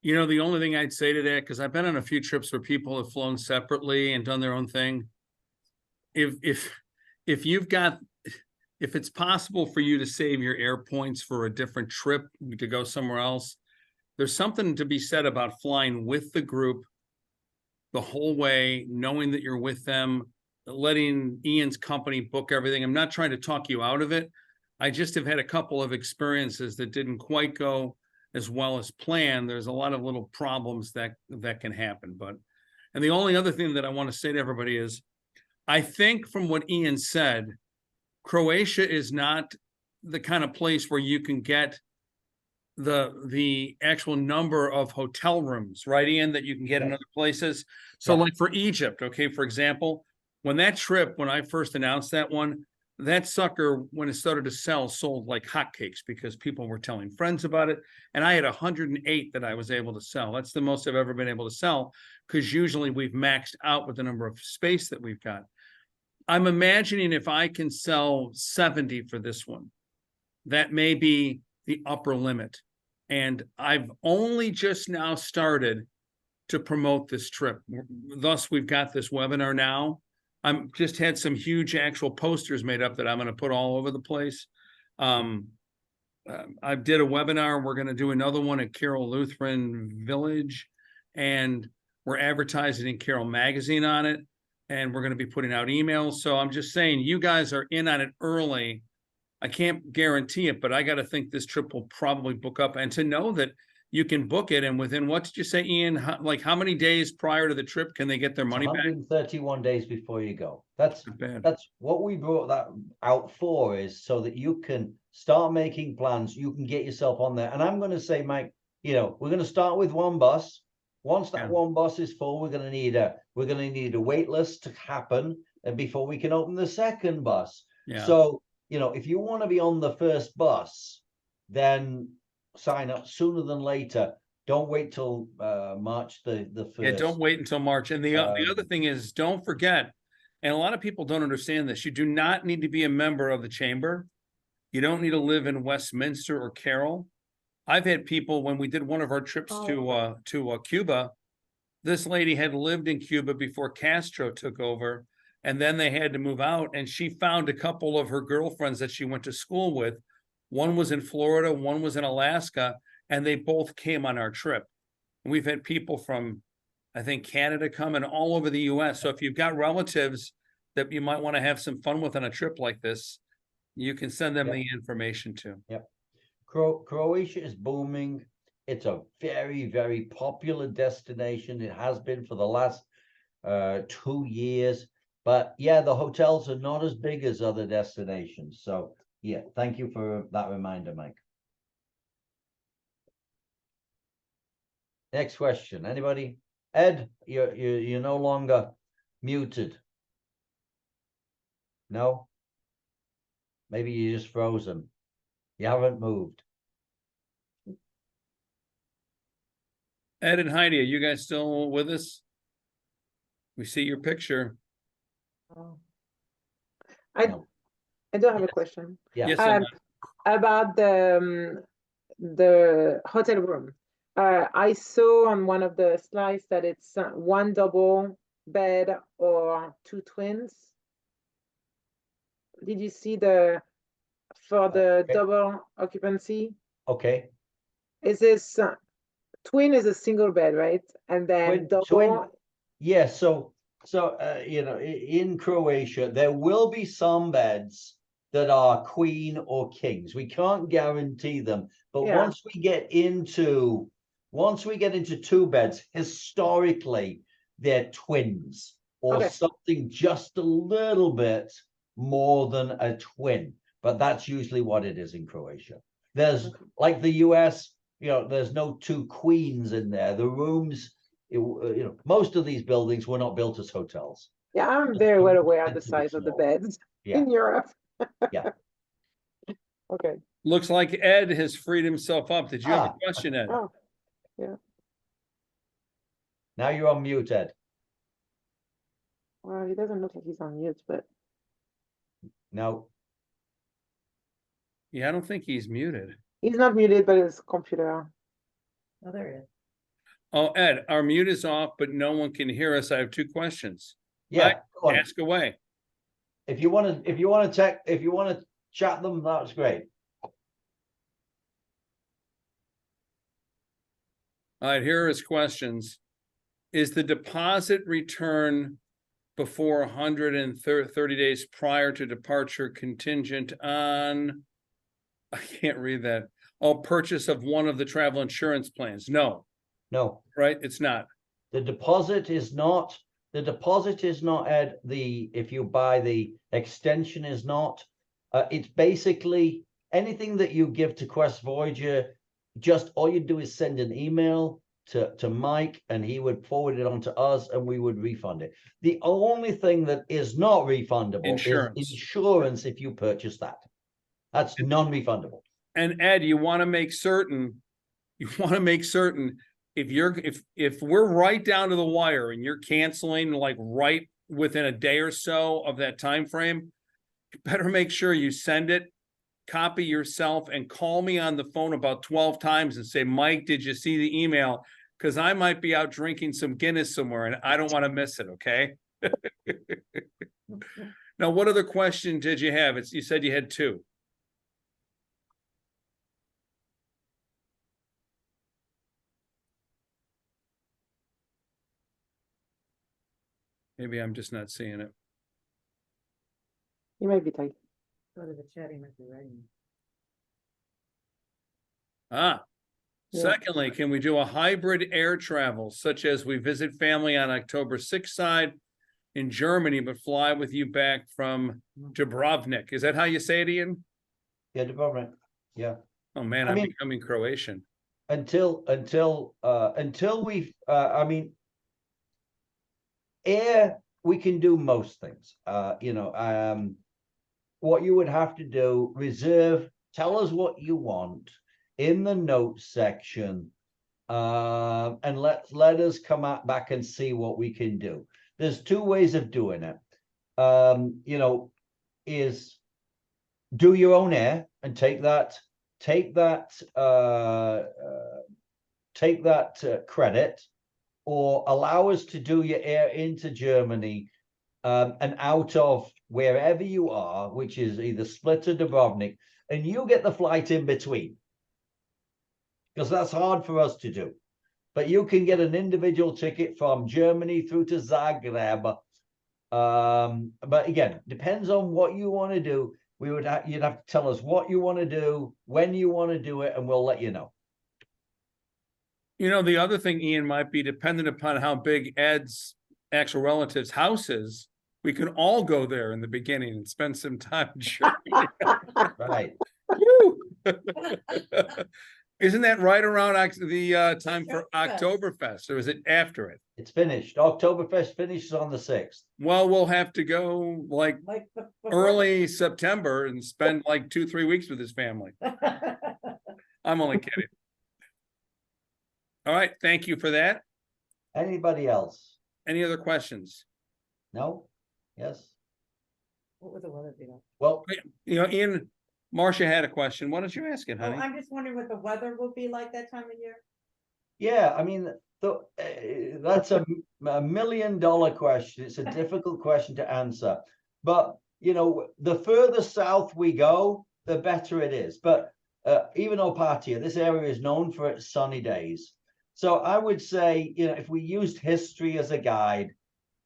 B: The only thing I'd say to that, because I've been on a few trips where people have flown separately and done their own thing. If it's possible for you to save your air points for a different trip to go somewhere else, there's something to be said about flying with the group the whole way, knowing that you're with them, letting Ian's company book everything. I'm not trying to talk you out of it. I just have had a couple of experiences that didn't quite go as well as planned. There's a lot of little problems that can happen. And the only other thing that I want to say to everybody is, I think from what Ian said, Croatia is not the kind of place where you can get the actual number of hotel rooms, right, Ian, that you can get in other places. So like for Egypt, okay, for example, when I first announced that one, that sucker, when it started to sell, sold like hotcakes because people were telling friends about it. And I had 108 that I was able to sell. That's the most I've ever been able to sell, because usually we've maxed out with the number of space that we've got. I'm imagining if I can sell 70 for this one, that may be the upper limit. And I've only just now started to promote this trip. Thus, we've got this webinar now. I'm just had some huge actual posters made up that I'm going to put all over the place. I did a webinar. We're going to do another one at Carroll Lutheran Village, and we're advertising in Carroll Magazine on it. And we're going to be putting out emails. So I'm just saying, you guys are in on it early. I can't guarantee it, but I got to think this trip will probably book up. And to know that you can book it, and within, what did you say, Ian? How many days prior to the trip can they get their money back?
C: 131 days before you go. That's what we brought that out for, is so that you can start making plans. You can get yourself on there. And I'm going to say, Mike, we're going to start with one bus. Once that one bus is full, we're going to need a wait list to happen, and before we can open the second bus.
B: Yeah.
C: So if you want to be on the first bus, then sign up sooner than later. Don't wait till March the 1st.
B: Yeah, don't wait until March. And the other thing is, don't forget, and a lot of people don't understand this, you do not need to be a member of the chamber. You don't need to live in Westminster or Carroll. I've had people, when we did one of our trips to Cuba, this lady had lived in Cuba before Castro took over, and then they had to move out, and she found a couple of her girlfriends that she went to school with. One was in Florida, one was in Alaska, and they both came on our trip. We've had people from, I think, Canada come and all over the US. So if you've got relatives that you might want to have some fun with on a trip like this, you can send them the information to.
C: Yep. Croatia is booming. It's a very, very popular destination. It has been for the last 2 years. But yeah, the hotels are not as big as other destinations. So yeah, thank you for that reminder, Mike. Next question. Anybody? Ed, you're no longer muted. No? Maybe you're just frozen. You haven't moved.
B: Ed and Heidi, are you guys still with us? We see your picture.
D: I
C: No.
D: I do have a question
C: Yeah.
B: Yes,
D: about the hotel room. I saw on one of the slides that it's one double bed or two twins. Did you see for the
C: Okay.
D: double occupancy?
C: Okay.
D: Is this twin is a single bed, right? And then double.
C: Yeah, so you know, in Croatia there will be some beds that are queen or kings. We can't guarantee them, but
D: Yeah.
C: once we get into two beds, historically they're twins or
D: Okay.
C: something just a little bit more than a twin, but that's usually what it is in Croatia. There's like the US, you know, there's no two queens in there. The rooms, you know, most of these buildings were not built as hotels.
D: Yeah, I'm very well aware of the
C: Tend to be
D: size of the
C: smaller.
D: beds
C: Yeah.
D: in Europe.
C: Yeah.
D: Okay.
B: looks like Ed has freed himself up. Did you have a question, Ed?
D: Oh, yeah.
C: Now you're on mute, Ed.
D: Well, he doesn't look like he's on mute, but
C: No.
B: Yeah, I don't think he's muted.
D: he's not muted, but his computer.
E: Oh, there it is.
B: Oh, Ed, our mute is off, but no one can hear us. I have two questions.
C: Yeah.
B: Right.
C: Go on.
B: Ask away.
C: If you want to chat them, that's great.
B: All right, here are his questions. Is the deposit return before 130 days prior to departure contingent on, I can't read that. Oh, purchase of one of the travel insurance plans? No,
C: No.
B: right? It's not.
C: The deposit is not, Ed. If you buy the extension is not. It's basically anything that you give to Quest Voyager, just all you do is send an email to Mike and he would forward it on to us and we would refund it. The only thing that is not refundable
B: Insurance.
C: is insurance if you purchase that. That's non-refundable.
B: And Ed, you want to make certain if we're right down to the wire and you're canceling like right within a day or so of that time frame, you better make sure you send it, copy yourself, and call me on the phone about 12 times and say, Mike, did you see the email? Because I might be out drinking some Guinness somewhere and I don't want to miss it, okay? Now, what other question did you have? You said you had two. Maybe I'm just not seeing it.
D: He might be tight.
E: Go to the chat, he might be writing.
D: Yeah.
B: Secondly, can we do a hybrid air travel, such as we visit family on October 6th side in Germany, but fly with you back from Dubrovnik? Is that how you say it, Ian?
C: Yeah, Dubrovnik. Yeah.
B: Oh man,
C: I
B: I'm
C: mean-
B: becoming Croatian.
C: Until we've air, we can do most things. What you would have to do, tell us what you want in the notes section, and let us come back and see what we can do. There's two ways of doing it. Is do your own air and take that credit, or allow us to do your air into Germany and out of wherever you are, which is either Split or Dubrovnik, and you get the flight in between. Because that's hard for us to do. But you can get an individual ticket from Germany through to Zagreb. But again, depends on what you want to do. You'd have to tell us what you want to do, when you want to do it, and we'll let you know.
B: You know, the other thing, Ian, might be dependent upon how big Ed's actual relative's house is. We can all go there in the beginning and spend some time in Germany.
C: Right.
B: Isn't that right around the time for
E: Oktoberfest.
B: Oktoberfest, or is it after it?
C: It's finished. Oktoberfest finishes on the 6th.
B: Well, we'll have to go like
E: Like
B: early September and spend like 2-3 weeks with his family. I'm only kidding. All right, thank you for that.
C: Anybody else?
B: Any other questions?
C: No? Yes?
E: What would the weather be like?
C: Well,
B: You know, Ian, Marcia had a question. Why don't you ask it,
E: Well,
B: honey?
E: I'm just wondering what the weather will be like that time of year.
C: yeah, I mean, that's a $1 million question. It's a difficult question to answer. But, you know, the further south we go, the better it is. But even Opatia, this area is known for its sunny days. So I would say, you know, if we used history as a guide,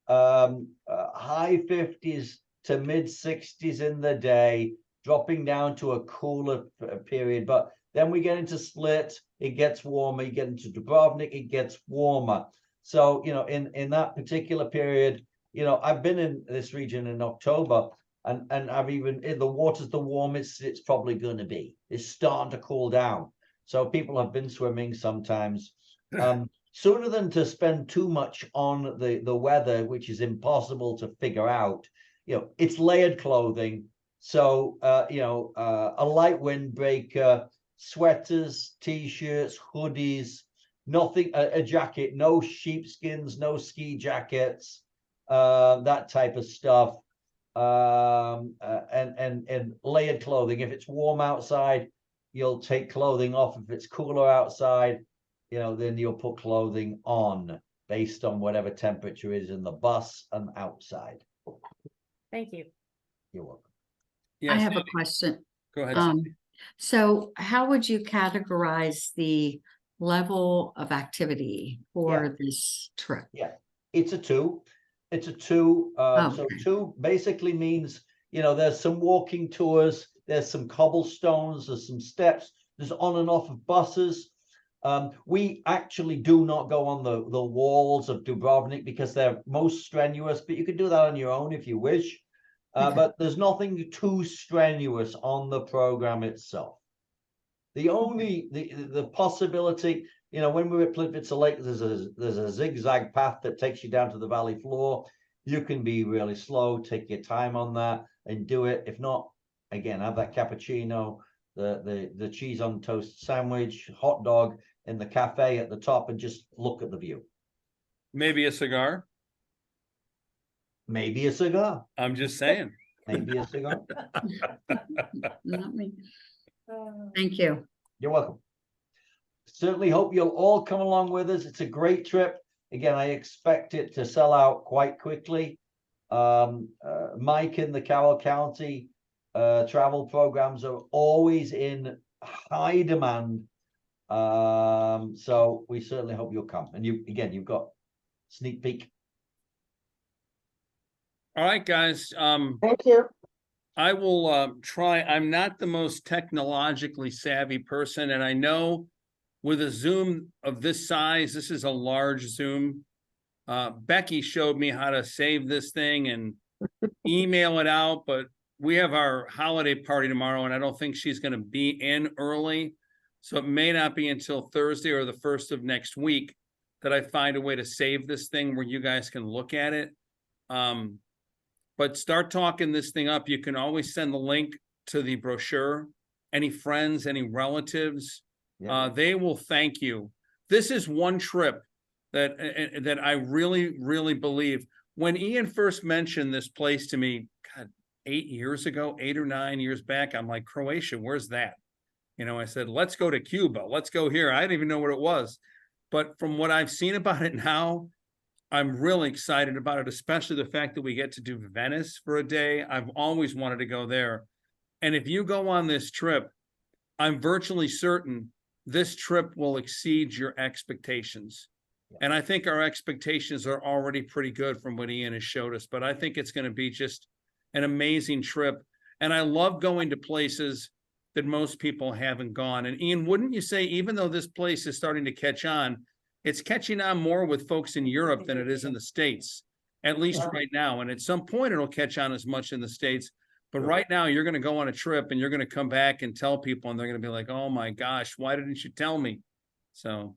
C: high 50s to mid 60s in the day, dropping down to a cooler period. But then we get into Split, it gets warmer. You get into Dubrovnik, it gets warmer. So, you know, in that particular period, you know, I've been in this region in October, and I've even, the water's the warmest it's probably going to be. It's starting to cool down. So people have been swimming sometimes. Sooner than to spend too much on the weather, which is impossible to figure out, you know, it's layered clothing. So, you know, a light windbreaker, sweaters, t-shirts, hoodies, nothing, a jacket, no sheepskins, no ski jackets, that type of stuff. And layered clothing. If it's warm outside, you'll take clothing off. If it's cooler outside, you know, then you'll put clothing on based on whatever temperature is in the bus and outside.
E: Thank you.
C: You're welcome.
A: I
B: Yes,
A: have a question.
B: go ahead.
A: So how would you categorize the level of activity for this trip?
C: It's a 2. It's a 2. So
A: Okay.
C: 2 basically means, you know, there's some walking tours, there's some cobblestones, there's some steps, there's on and off of buses. We actually do not go on the walls of Dubrovnik because they're most strenuous, but you can do that on your own if you wish.
A: Okay.
C: But there's nothing too strenuous on the program itself. The only the possibility, you know, when we were at Plitvice Lake, there's a zigzag path that takes you down to the valley floor. You can be really slow, take your time on that and do it. If not, again, have that cappuccino, the cheese on toast sandwich, hot dog in the cafe at the top, and just look at the view.
B: Maybe a cigar.
C: Maybe a cigar.
B: I'm just saying.
C: Maybe a cigar.
A: Not me. Thank you.
C: You're welcome. Certainly hope you'll all come along with us. It's a great trip. Again, I expect it to sell out quite quickly. Mike in the Carroll County travel programs are always in high demand. So we certainly hope you'll come. And you've got sneak peek.
B: All right, guys.
D: Thank you.
B: I will try. I'm not the most technologically savvy person, and I know with a Zoom of this size, this is a large Zoom. Becky showed me how to save this thing and email it out, but we have our holiday party tomorrow, and I don't think she's going to be in early. So it may not be until Thursday or the 1st of next week that I find a way to save this thing where you guys can look at it. But start talking this thing up. You can always send the link to the brochure. Any friends, any relatives, they will thank you. This is one trip that I really, really believe. When Ian first mentioned this place to me, God, 8 years ago, 8 or 9 years back, I'm like, Croatia, where's that? You know, I said, let's go to Cuba. Let's go here. I didn't even know what it was. But from what I've seen about it now, I'm really excited about it, especially the fact that we get to do Venice for a day. I've always wanted to go there. And if you go on this trip, I'm virtually certain this trip will exceed your expectations. And I think our expectations are already pretty good from what Ian has showed us, but I think it's going to be just an amazing trip. And I love going to places that most people haven't gone. And Ian, wouldn't you say, even though this place is starting to catch on, it's catching on more with folks in Europe than it is in the States, at least right now. And at some point it'll catch on as much in the States. But right now you're going to go on a trip and you're going to come back and tell people, and they're going to be like, oh my gosh, why didn't you tell me? So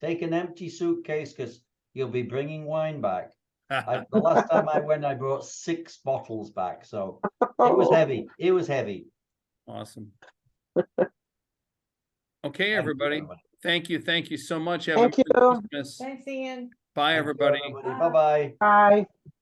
C: Take an empty suitcase because you'll be bringing wine back. The last time I went, I brought 6 bottles back. So it was heavy. It was heavy.
B: Awesome. Okay, everybody. Thank you. Thank you so much. Have a
D: Thank
B: Merry
D: you.
B: Christmas.
E: Thanks, Ian.
B: Bye, everybody.
C: Bye-bye.
D: Bye.